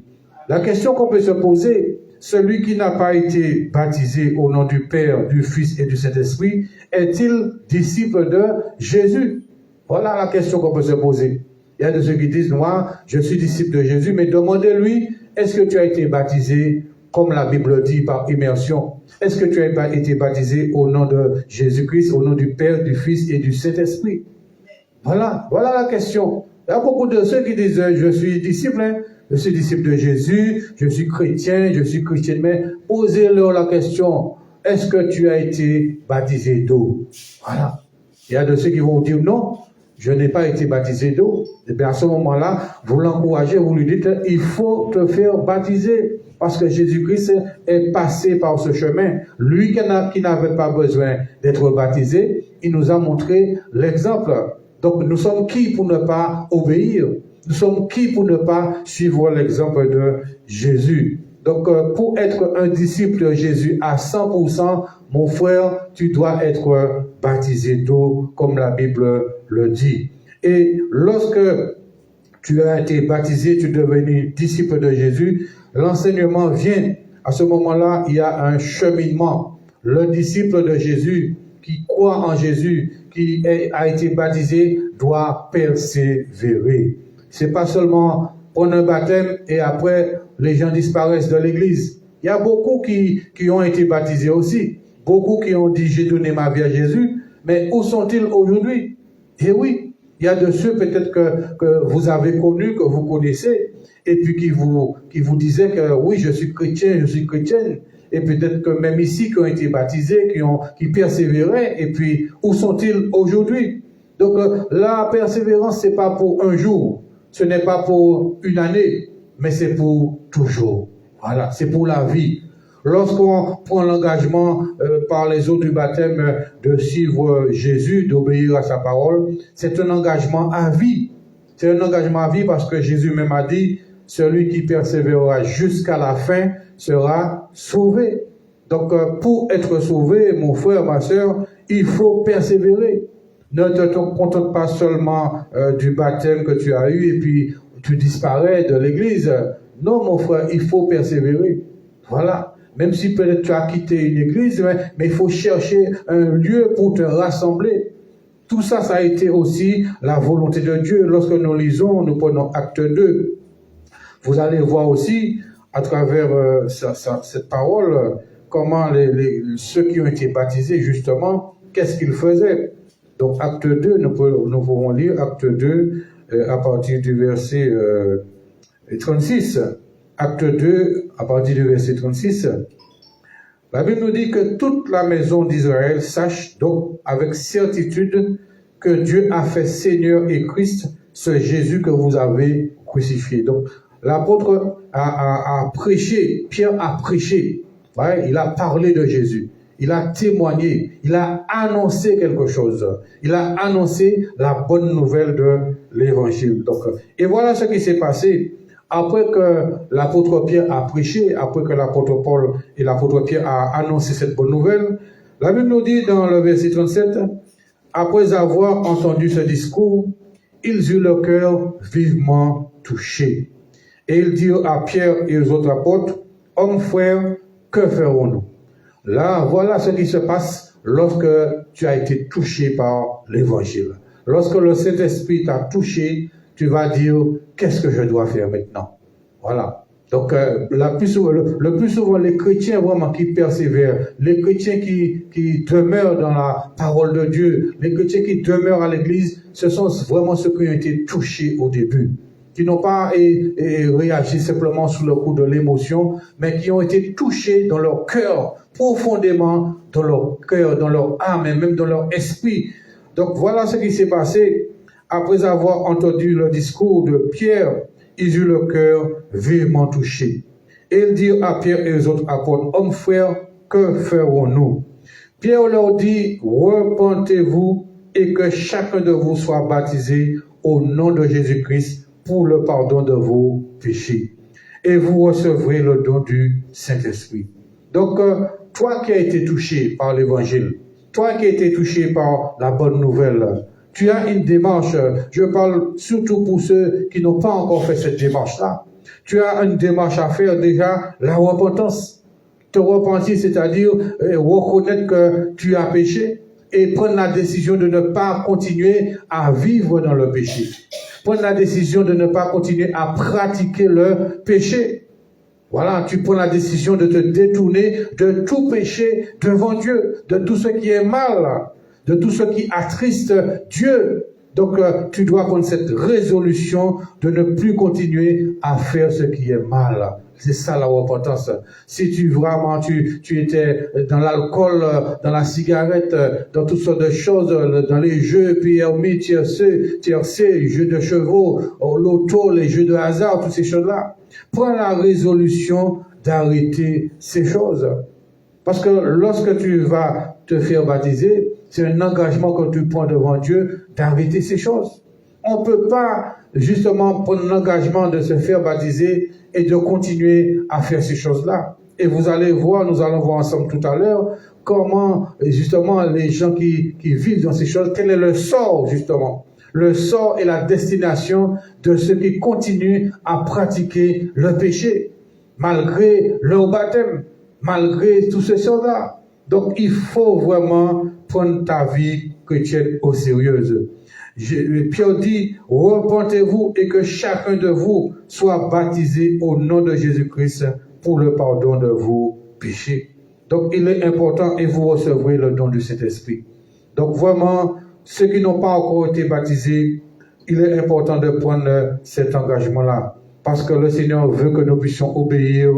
La question qu'on peut se poser, celui qui n'a pas été baptisé au nom du Père, du Fils et du Saint-Esprit, est-il disciple de Jésus? Voilà la question qu'on peut se poser. Il y a de ceux qui disent, moi, je suis disciple de Jésus, mais demandez-lui, est-ce que tu as été baptisé, comme la Bible dit, par immersion? Est-ce que tu as été baptisé au nom de Jésus-Christ, au nom du Père, du Fils et du Saint-Esprit? Voilà la question. Il y a beaucoup de ceux qui disent, je suis disciple, je suis disciple de Jésus, je suis chrétien, je suis chrétienne, mais posez-leur la question, est-ce que tu as été baptisé d'eau? Voilà. Il y a de ceux qui vont dire non, je n'ai pas été baptisé d'eau. Et bien à ce moment-là, vous l'encouragez, vous lui dites, il faut te faire baptiser. Parce que Jésus-Christ est passé par ce chemin. Lui qui n'avait pas besoin d'être baptisé, il nous a montré l'exemple. Donc nous sommes qui pour ne pas obéir? Nous sommes qui pour ne pas suivre l'exemple de Jésus? Donc pour être un disciple de Jésus à 100%, mon frère, tu dois être baptisé d'eau comme la Bible le dit. Et lorsque tu as été baptisé, tu es devenu disciple de Jésus, l'enseignement vient. À ce moment-là, il y a un cheminement. Le disciple de Jésus qui croit en Jésus, qui a été baptisé, doit persévérer. C'est pas seulement prendre un baptême et après les gens disparaissent de l'église. Il y a beaucoup qui ont été baptisés aussi. Beaucoup qui ont dit j'ai donné ma vie à Jésus, mais où sont-ils aujourd'hui? Et oui, il y a de ceux peut-être que vous avez connus, que vous connaissez, et puis qui vous disaient que oui, je suis chrétien, je suis chrétienne, et peut-être que même ici, qui ont été baptisés, qui persévéraient, et puis où sont-ils aujourd'hui? Donc la persévérance, c'est pas pour un jour, ce n'est pas pour une année, mais c'est pour toujours. Voilà, c'est pour la vie. Lorsqu'on prend l'engagement par les eaux du baptême de suivre Jésus, d'obéir à sa parole, c'est un engagement à vie. C'est un engagement à vie parce que Jésus même a dit, celui qui persévérera jusqu'à la fin sera sauvé. Donc pour être sauvé, mon frère, ma sœur, il faut persévérer. Ne te contente pas seulement du baptême que tu as eu et puis tu disparais de l'église. Non, mon frère, il faut persévérer. Voilà. Même si peut-être tu as quitté une église, mais il faut chercher un lieu pour te rassembler. Tout ça, ça a été aussi la volonté de Dieu. Lorsque nous lisons, nous prenons Acte 2. Vous allez voir aussi, à travers cette parole, comment ceux qui ont été baptisés, justement, qu'est-ce qu'ils faisaient. Donc, Acte 2, nous pouvons lire Acte 2 à partir du verset 36. Acte 2, à partir du verset 36, la Bible nous dit que toute la maison d'Israël sache donc avec certitude que Dieu a fait Seigneur et Christ ce Jésus que vous avez crucifié. Donc, l'apôtre a prêché, Pierre a prêché, ouais, il a parlé de Jésus, il a témoigné, il a annoncé quelque chose, il a annoncé la bonne nouvelle de l'évangile. Donc, et voilà ce qui s'est passé. Après que l'apôtre Pierre a prêché, après que l'apôtre Paul et l'apôtre Pierre a annoncé cette bonne nouvelle, la Bible nous dit dans le verset 37, après avoir entendu ce discours, ils eurent le cœur vivement touché. Et ils dirent à Pierre et aux autres apôtres, hommes frères, que ferons-nous? Là, voilà ce qui se passe lorsque tu as été touché par l'évangile. Lorsque le Saint-Esprit t'a touché, tu vas dire, qu'est-ce que je dois faire maintenant? Voilà. Donc, le plus souvent, les chrétiens vraiment qui persévèrent, les chrétiens qui demeurent dans la parole de Dieu, les chrétiens qui demeurent à l'église, ce sont vraiment ceux qui ont été touchés au début, qui n'ont pas réagi simplement sous le coup de l'émotion, mais qui ont été touchés dans leur cœur, profondément dans leur cœur, dans leur âme et même dans leur esprit. Donc, voilà ce qui s'est passé. Après avoir entendu le discours de Pierre, ils eurent le cœur vivement touché. Et ils dirent à Pierre et aux autres apôtres, hommes frères, que ferons-nous? Pierre leur dit, repentez-vous et que chacun de vous soit baptisé au nom de Jésus-Christ pour le pardon de vos péchés. Et vous recevrez le don du Saint-Esprit. Donc, toi qui as été touché par l'évangile, toi qui as été touché par la bonne nouvelle, tu as une démarche, je parle surtout pour ceux qui n'ont pas encore fait cette démarche-là. Tu as une démarche à faire déjà, la repentance. Te repentir, c'est-à-dire reconnaître que tu as péché et prendre la décision de ne pas continuer à vivre dans le péché. Prendre la décision de ne pas continuer à pratiquer le péché. Voilà, tu prends la décision de te détourner de tout péché devant Dieu, de tout ce qui est mal, de tout ce qui attriste Dieu. Donc, tu dois prendre cette résolution de ne plus continuer à faire ce qui est mal. C'est ça la repentance. Si tu étais dans l'alcool, dans la cigarette, dans toutes sortes de choses, dans les jeux, PRMI, tiercé, jeux de chevaux, l'auto, les jeux de hasard, toutes ces choses-là, prends la résolution d'arrêter ces choses. Parce que lorsque tu vas te faire baptiser, c'est un engagement que tu prends devant Dieu d'arrêter ces choses. On ne peut pas justement prendre l'engagement de se faire baptiser et de continuer à faire ces choses-là. Et vous allez voir, nous allons voir ensemble tout à l'heure, comment justement les gens qui vivent dans ces choses, quel est le sort justement. Le sort et la destination de ceux qui continuent à pratiquer le péché, malgré leur baptême, malgré tous ces choses-là. Donc il faut vraiment prendre ta vie chrétienne au sérieux. Pierre dit, repentez-vous et que chacun de vous soit baptisé au nom de Jésus-Christ pour le pardon de vos péchés. Donc il est important et vous recevrez le don du Saint-Esprit. Donc vraiment, ceux qui n'ont pas encore été baptisés, il est important de prendre cet engagement-là. Parce que le Seigneur veut que nous puissions obéir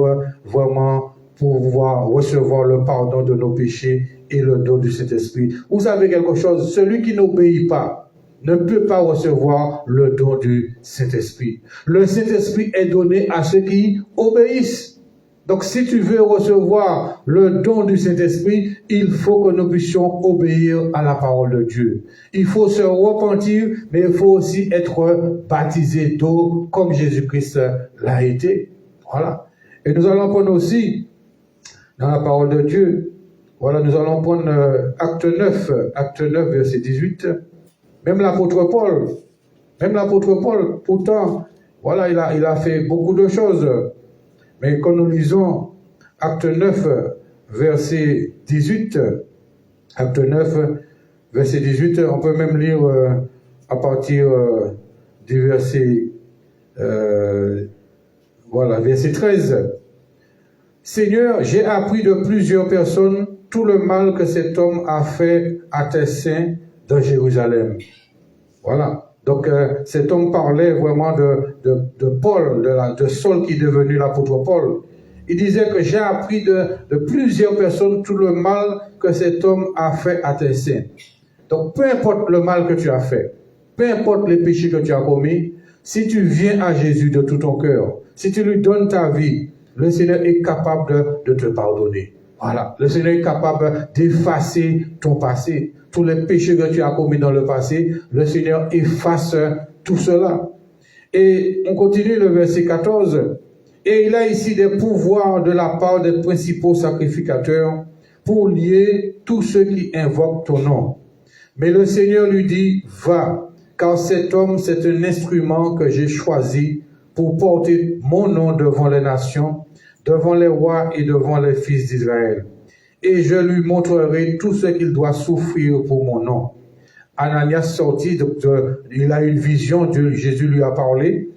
vraiment pour pouvoir recevoir le pardon de nos péchés et le don du Saint-Esprit. Vous savez quelque chose, celui qui n'obéit pas ne peut pas recevoir le don du Saint-Esprit. Le Saint-Esprit est donné à ceux qui obéissent. Donc si tu veux recevoir le don du Saint-Esprit, il faut que nous puissions obéir à la parole de Dieu. Il faut se repentir, mais il faut aussi être baptisé d'eau comme Jésus-Christ l'a été. Voilà. Et nous allons prendre aussi dans la parole de Dieu, voilà, nous allons prendre acte 9, verset 18. Même l'apôtre Paul, pourtant, voilà, il a fait beaucoup de choses. Mais quand nous lisons acte 9, verset 18, acte 9, verset 18, on peut même lire à partir du verset, verset 13. Seigneur, j'ai appris de plusieurs personnes tout le mal que cet homme a fait à tes saints dans Jérusalem. Voilà. Donc, cet homme parlait vraiment de Paul, de Saul qui est devenu l'apôtre Paul. Il disait que j'ai appris de plusieurs personnes tout le mal que cet homme a fait à tes saints. Donc, peu importe le mal que tu as fait, peu importe les péchés que tu as commis, si tu viens à Jésus de tout ton cœur, si tu lui donnes ta vie, le Seigneur est capable de te pardonner. Voilà. Le Seigneur est capable d'effacer ton passé. Tous les péchés que tu as commis dans le passé, le Seigneur efface tout cela. Et on continue le verset 14. Et il a ici des pouvoirs de la part des principaux sacrificateurs pour lier tous ceux qui invoquent ton nom. Mais le Seigneur lui dit, va, car cet homme, c'est un instrument que j'ai choisi pour porter mon nom devant les nations, devant les rois et devant les fils d'Israël. Et je lui montrerai tout ce qu'il doit souffrir pour mon nom. Ananias sortit, il a une vision, Jésus lui a parlé.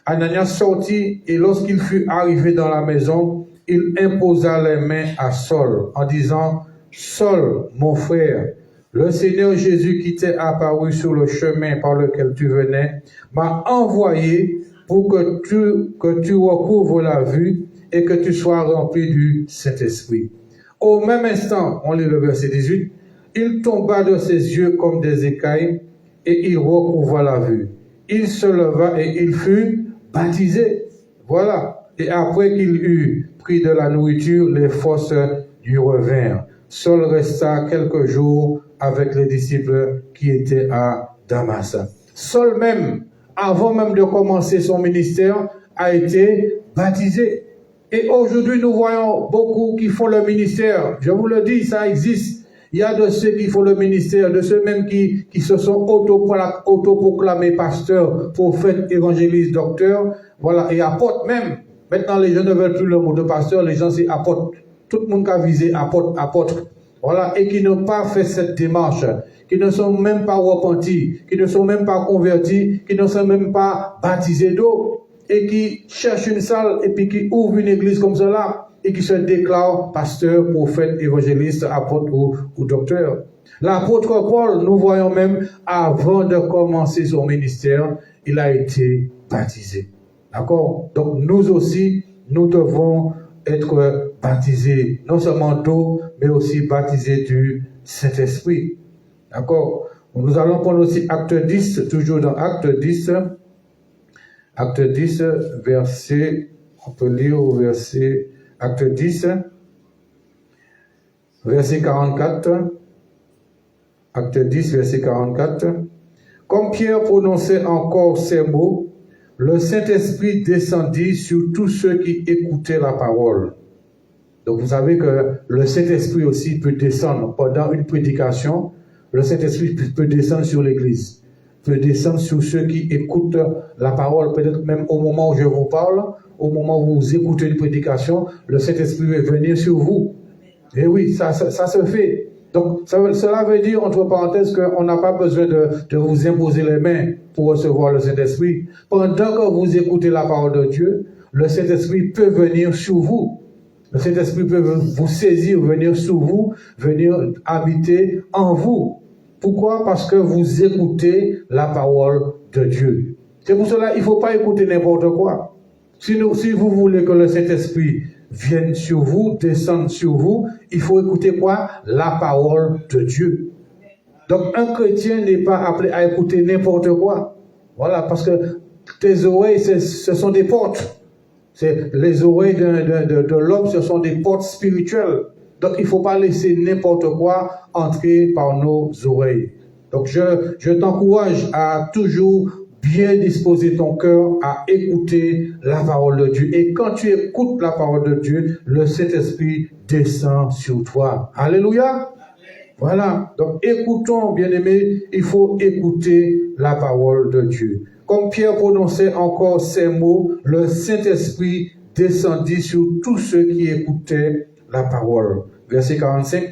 Ananias sortit et lorsqu'il fut arrivé dans la maison, il imposa les mains à Saul en disant, Saul, mon frère, le Seigneur Jésus qui t'est apparu sur le chemin par lequel tu venais, m'a envoyé pour que tu recouvres la vue et que tu sois rempli du Saint-Esprit. Au même instant, on lit le verset 18, il tomba de ses yeux comme des écailles et il recouvra la vue. Il se leva et il fut baptisé. Voilà. Et après qu'il eut pris de la nourriture, les forces lui revinrent. Saul resta quelques jours avec les disciples qui étaient à Damas. Saul même, avant même de commencer son ministère, a été baptisé. Et aujourd'hui, nous voyons beaucoup qui font le ministère. Je vous le dis, ça existe. Il y a de ceux qui font le ministère, de ceux même qui se sont autoproclamés pasteurs, prophètes, évangélistes, docteurs, voilà, et apôtres même. Maintenant, les gens ne veulent plus le mot de pasteur, les gens c'est apôtres. Tout le monde a visé apôtre. Voilà, et qui n'ont pas fait cette démarche, qui ne sont même pas repentis, qui ne sont même pas convertis, qui ne sont même pas baptisés d'eau, et qui cherchent une salle, et puis qui ouvrent une église comme cela, et qui se déclarent pasteur, prophète, évangéliste, apôtre ou docteur. L'apôtre Paul, nous voyons même, avant de commencer son ministère, il a été baptisé. D'accord? Donc nous aussi, nous devons être baptisés, non seulement d'eau, mais aussi baptisés du Saint-Esprit. D'accord? Nous allons prendre aussi acte 10, toujours dans acte 10, verset, on peut lire au verset, acte 10, verset 44, acte 10, verset 44. Comme Pierre prononçait encore ces mots, le Saint-Esprit descendit sur tous ceux qui écoutaient la parole. Donc vous savez que le Saint-Esprit aussi peut descendre pendant une prédication. Le Saint-Esprit peut descendre sur l'Église, peut descendre sur ceux qui écoutent la parole. Peut-être même au moment où je vous parle, au moment où vous écoutez une prédication, le Saint-Esprit va venir sur vous. Et oui, ça se fait. Donc, cela veut dire, entre parenthèses, qu'on n'a pas besoin de vous imposer les mains pour recevoir le Saint-Esprit. Pendant que vous écoutez la parole de Dieu, le Saint-Esprit peut venir sur vous. Le Saint-Esprit peut vous saisir, venir sur vous, venir habiter en vous. Pourquoi? Parce que vous écoutez la parole de Dieu. C'est pour cela qu'il ne faut pas écouter n'importe quoi. Si vous voulez que le Saint-Esprit vienne sur vous, descende sur vous, il faut écouter quoi? La parole de Dieu. Donc un chrétien n'est pas appelé à écouter n'importe quoi. Voilà, parce que tes oreilles, ce sont des portes. Les oreilles de l'homme, ce sont des portes spirituelles. Donc il ne faut pas laisser n'importe quoi entrer par nos oreilles. Donc je t'encourage à toujours bien disposer ton cœur à écouter la parole de Dieu. Et quand tu écoutes la parole de Dieu, le Saint-Esprit descend sur toi. Alléluia. Voilà. Donc écoutons, bien-aimés, il faut écouter la parole de Dieu. Comme Pierre prononçait encore ces mots, le Saint-Esprit descendit sur tous ceux qui écoutaient la parole. Verset 45.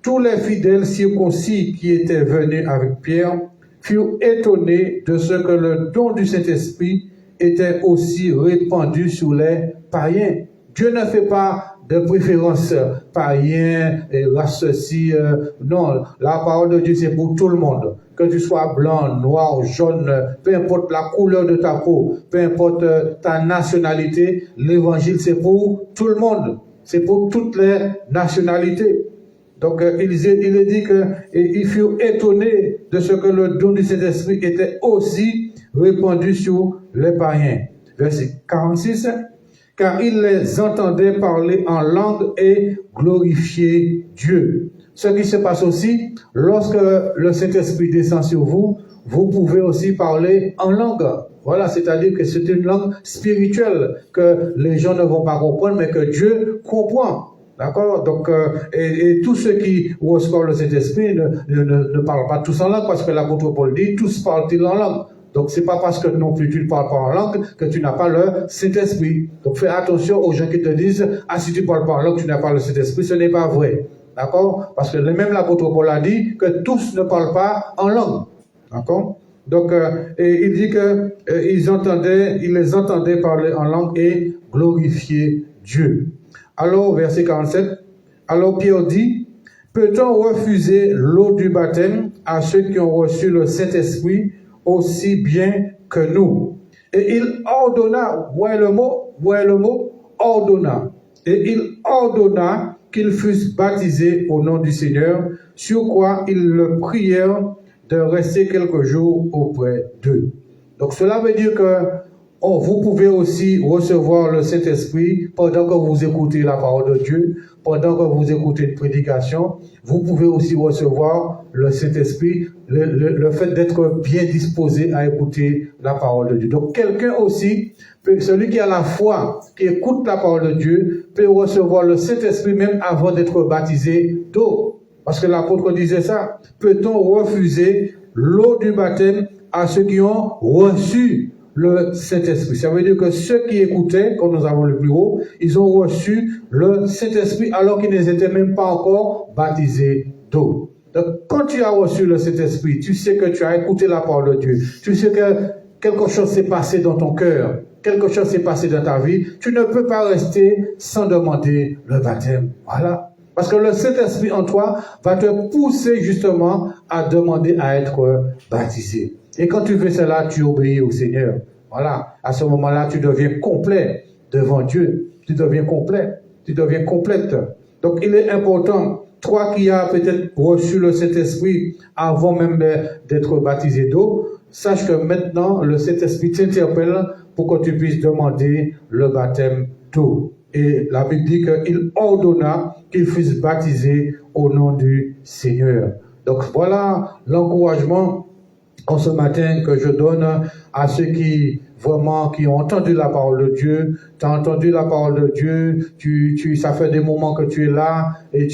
Tous les fidèles circoncis qui étaient venus avec Pierre furent étonnés de ce que le don du Saint-Esprit était aussi répandu sur les païens. Dieu ne fait pas de préférence païen et race ceci. Non, la parole de Dieu c'est pour tout le monde. Que tu sois blanc, noir, jaune, peu importe la couleur de ta peau, peu importe ta nationalité, l'évangile c'est pour tout le monde. C'est pour toutes les nationalités. Donc, il est dit qu'ils furent étonnés de ce que le don du Saint-Esprit était aussi répandu sur les païens. Verset 46. Car ils les entendaient parler en langue et glorifier Dieu. Ce qui se passe aussi, lorsque le Saint-Esprit descend sur vous, vous pouvez aussi parler en langue. Voilà, c'est-à-dire que c'est une langue spirituelle que les gens ne vont pas comprendre, mais que Dieu comprend. D'accord? Donc, et tous ceux qui reçoivent le Saint-Esprit ne parlent pas tous en langue, parce que l'apôtre Paul dit, tous parlent-ils en langue. Donc, c'est pas parce que non plus tu ne parles pas en langue que tu n'as pas le Saint-Esprit. Donc, fais attention aux gens qui te disent, ah, si tu ne parles pas en langue, tu n'as pas le Saint-Esprit. Ce n'est pas vrai. D'accord? Parce que même l'apôtre Paul a dit que tous ne parlent pas en langue. D'accord? Donc, et il dit que ils les entendaient parler en langue et glorifier Dieu. Alors, verset 47, alors Pierre dit, peut-on refuser l'eau du baptême à ceux qui ont reçu le Saint-Esprit aussi bien que nous? Et il ordonna, voyez le mot, ordonna. Et il ordonna qu'ils fussent baptisés au nom du Seigneur, sur quoi ils le prièrent de rester quelques jours auprès d'eux. Donc cela veut dire que vous pouvez aussi recevoir le Saint-Esprit pendant que vous écoutez la parole de Dieu, pendant que vous écoutez une prédication. Vous pouvez aussi recevoir le Saint-Esprit, le fait d'être bien disposé à écouter la parole de Dieu. Donc quelqu'un aussi, celui qui a la foi, qui écoute la parole de Dieu, peut recevoir le Saint-Esprit même avant d'être baptisé d'eau. Parce que l'apôtre disait ça. Peut-on refuser l'eau du baptême à ceux qui ont reçu le Saint-Esprit? Ça veut dire que ceux qui écoutaient, quand nous avons le plus haut, ils ont reçu le Saint-Esprit alors qu'ils n'étaient même pas encore baptisés d'eau. Donc, quand tu as reçu le Saint-Esprit, tu sais que tu as écouté la parole de Dieu. Tu sais que quelque chose s'est passé dans ton cœur. Quelque chose s'est passé dans ta vie. Tu ne peux pas rester sans demander le baptême. Voilà. Parce que le Saint-Esprit en toi va te pousser justement à demander à être baptisé. Et quand tu fais cela, tu obéis au Seigneur. Voilà. À ce moment-là, tu deviens complet devant Dieu. Tu deviens complet. Tu deviens complète. Donc, il est important, toi qui as peut-être reçu le Saint-Esprit avant même d'être baptisé d'eau, sache que maintenant, le Saint-Esprit t'interpelle pour que tu puisses demander le baptême d'eau. Et la Bible dit qu'il ordonna qu'ils fussent baptisés au nom du Seigneur. Donc, voilà l'encouragement en ce matin que je donne à ceux qui vraiment qui ont entendu la parole de Dieu. Tu as entendu la parole de Dieu, ça fait des moments que tu es là et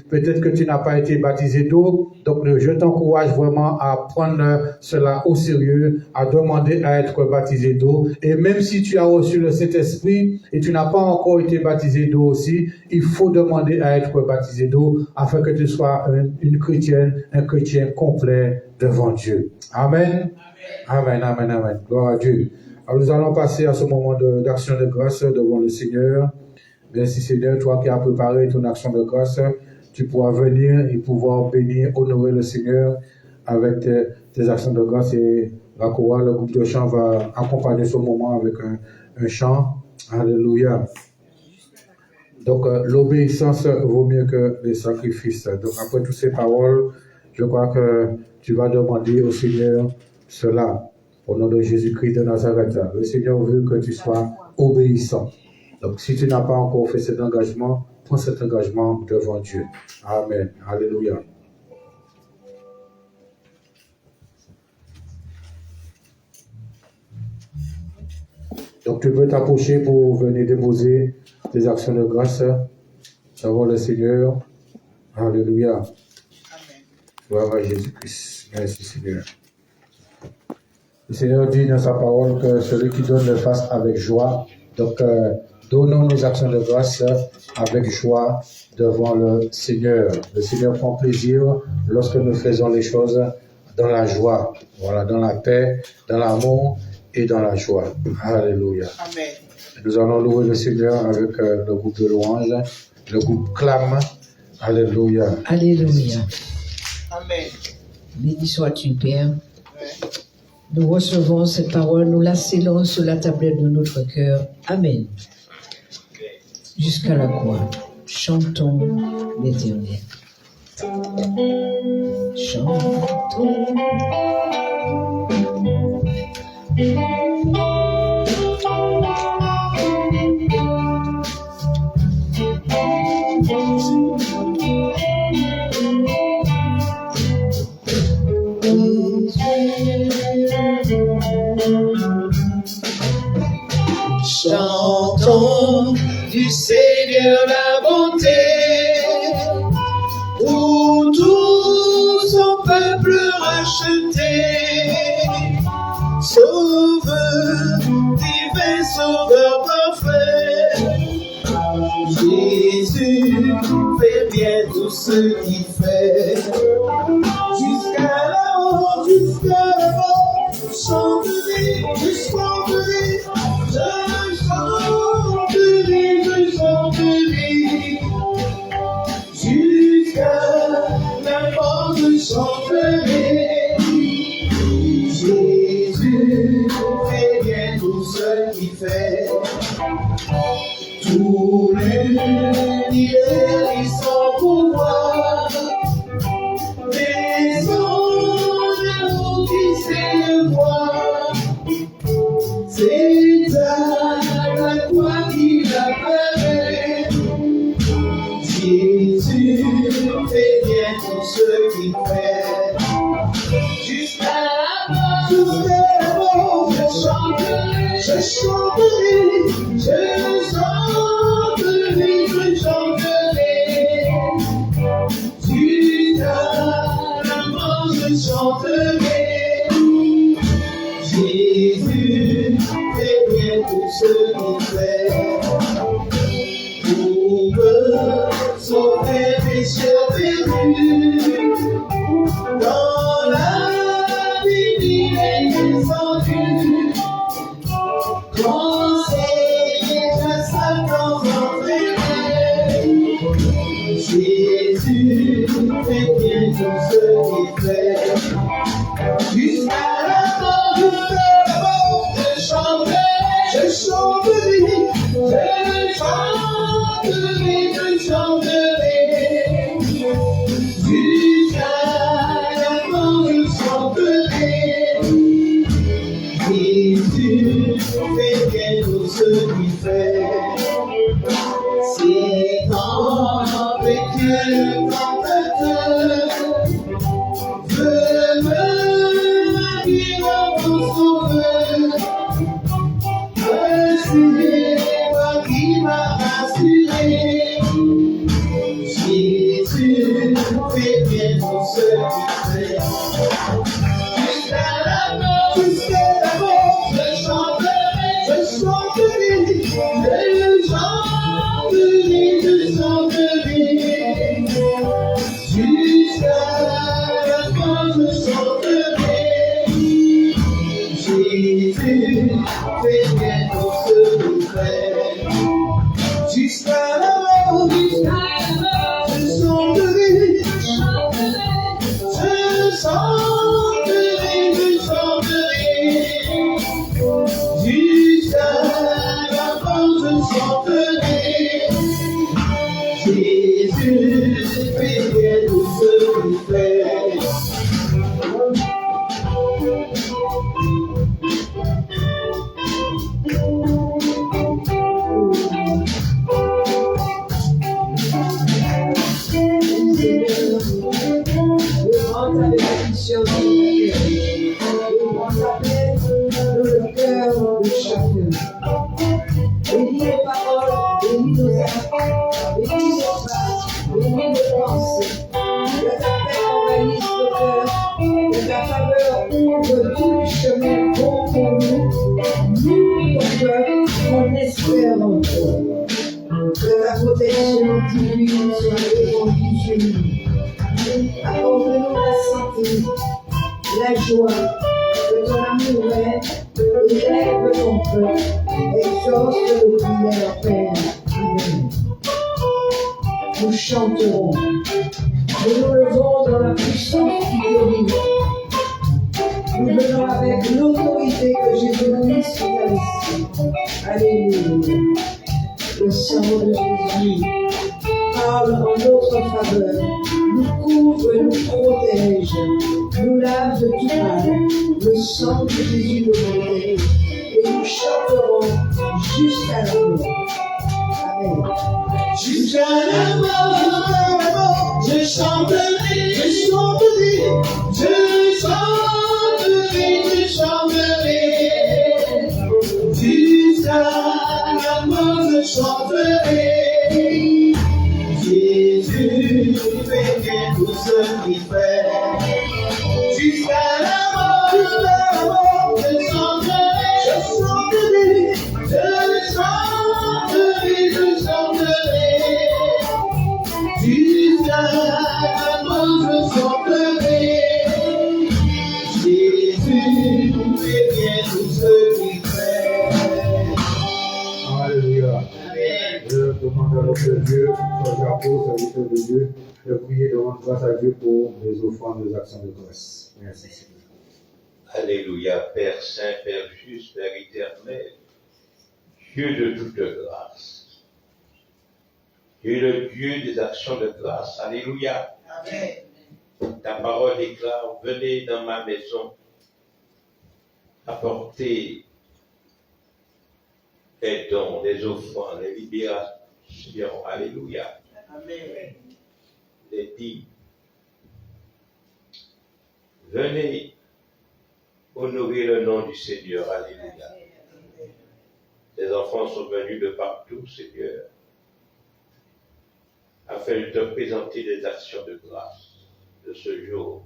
peut-être que tu n'as pas été baptisé d'eau. Donc, je t'encourage vraiment à prendre cela au sérieux, à demander à être baptisé d'eau. Et même si tu as reçu le Saint-Esprit et tu n'as pas encore été baptisé d'eau aussi, il faut demander à être baptisé d'eau afin que tu sois une chrétienne, un chrétien complet devant Dieu. Amen. Amen, amen, amen. Gloire à Dieu. Alors nous allons passer à ce moment d'action de grâce devant le Seigneur. Merci Seigneur, toi qui as préparé ton action de grâce, tu pourras venir et pouvoir bénir, honorer le Seigneur avec tes actions de grâce. Et la chorale, le groupe de chant va accompagner ce moment avec un chant. Alléluia. Donc l'obéissance vaut mieux que les sacrifices. Donc après toutes ces paroles, je crois que tu vas demander au Seigneur cela. Au nom de Jésus-Christ de Nazareth, le Seigneur veut que tu sois obéissant. Donc, si tu n'as pas encore fait cet engagement, prends cet engagement devant Dieu. Amen. Alléluia. Donc, tu peux t'approcher pour venir déposer tes actions de grâce devant le Seigneur. Alléluia. Amen. Gloire à Jésus-Christ. Merci, Seigneur. Le Seigneur dit dans sa parole que celui qui donne le fasse avec joie. Donc, donnons nos actions de grâce avec joie devant le Seigneur. Le Seigneur prend plaisir lorsque nous faisons les choses dans la joie. Voilà, dans la paix, dans l'amour et dans la joie. Alléluia. Amen. Nous allons louer le Seigneur avec le groupe de louanges, le groupe Clame. Alléluia. Alléluia. Amen. Béni sois-tu, Père. Nous recevons cette parole, nous la scellons sur la tablette de notre cœur. Amen. Jusqu'à la croix, chantons l'Éternel. Chantons. Chantons du Seigneur la bonté, pour tout son peuple racheté. Sauveur, divin sauveur parfait, Jésus fait bien tout ce qu'il fait. Jusqu'à là-haut, je chanterai, je chanterai, je chanterai, jusqu'à la mort je chanterai. Jésus fait bien tout ce qu'il fait. Tout l'univers et son pouvoir, des anges qui s'élèvent, c'est à la croix qu'il apparaît. Jésus fait bien tout ce qu'il fait. Jusqu'à la mort, je chanterai, je chanterai, je chanterai, je chanterai. Jusqu'à la mort, je chanterai. Jésus fait bien tout ce qu'il fait. Pour me sauver pécheurs perdus, dans la vie il est descendu. Conseiller de Satan entraîné, Jésus fait bien tout ce qu'il fait. Jusqu'à la mort, je chanterai, je chanterai, je chanterai, je chanterai. Jusqu'à la mort, je chanterai. Jésus fait bien tout ce qu'il fait. C'est quand le cantateur veut me guérir mon sauveur, ceux qui fait. Jusqu'à la mort, je chanterai, je chanterai, je chanterai. Jusqu'à la fin, je chanterai. Jésus fait bien pour ceux qui fait. Jusqu'à la mort, je chanterai. Je chanterai, je chanterai. Jusqu'à la fin, je chanterai. Jésus fait bien tout ce qu'il fait. Devant ta bénédiction, devant ta paix, dans le cœur de chacun. Bénis nos paroles, bénis nos actes, bénis nos phrases, bénis nos pensées. Que ta paix envahisse nos cœurs, que ta faveur ouvre tout le chemin bon pour nous, ton peuple, on espère en toi. Que ta protection divine soit répandue sur nous. Accorde-nous la santé, la joie, que ton amour règne, élève ton peuple, exauce nos prières, Père. Amen. Nous chanterons, nous nous levons dans la puissance du Dieu. Nous venons avec l'autorité que Jésus-Christ nous a laissée. Alléluia. Le sang de Jésus parle en notre faveur, nous couvre, nous protège, nous lave de tout mal. Le sang de Jésus nous protège et nous chanterons jusqu'à la mort. Amen. Jusqu'à la mort, je chanterai, je chanterai, je chanterai, je chanterai. Jusqu'à la mort, je chanterai. Jésus fait bien tout ce qu'il fait. Jusqu'à la mort, je chanterai, je chanterai, je chanterai, je chanterai. Jusqu'à la mort, je chanterai. Jésus fait bien tout ce qu'il fait. Alléluia. Amen. Je demande à notre Dieu, notre chapeau, serviteur de Dieu, de prier, de rendre grâce à Dieu pour les offrandes, les actions de grâce. Merci Seigneur. Alléluia, Père Saint, Père juste, Père éternel, Dieu de toute grâce. Tu es le Dieu des actions de grâce. Alléluia. Amen. Ta parole déclare, venez dans ma maison, apportez les dons, les offrandes, les libérations. Alléluia. Amen. Les dits. Venez honorer le nom du Seigneur. Alléluia. Les enfants sont venus de partout, Seigneur, afin de te présenter des actions de grâce de ce jour.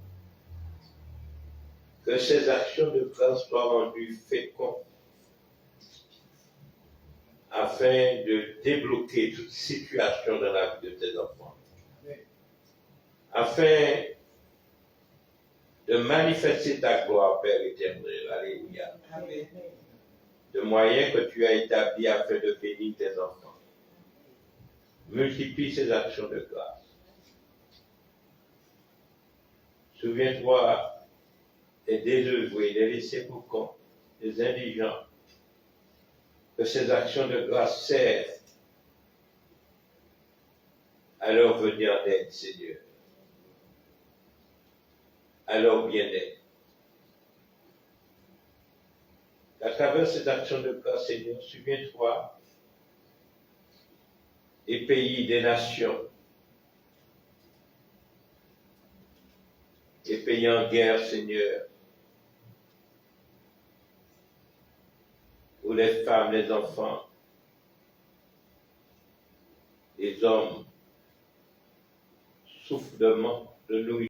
Que ces actions de grâce soient rendues fécondes afin de débloquer toute situation dans la vie de tes enfants. Afin de manifester ta gloire, Père éternel. Alléluia. Amen. De moyens que tu as établis afin de bénir tes enfants. Multiplie ces actions de grâce. Souviens-toi des désœuvrés, des laissés pour compte, des indigents. Que ces actions de grâce servent à leur venir en aide, Seigneur, à leur bien-être. À travers ces actions de grâce, Seigneur, souviens-toi des pays, des nations, des pays en guerre, Seigneur, où les femmes, les enfants, les hommes souffrent de manque de nourriture.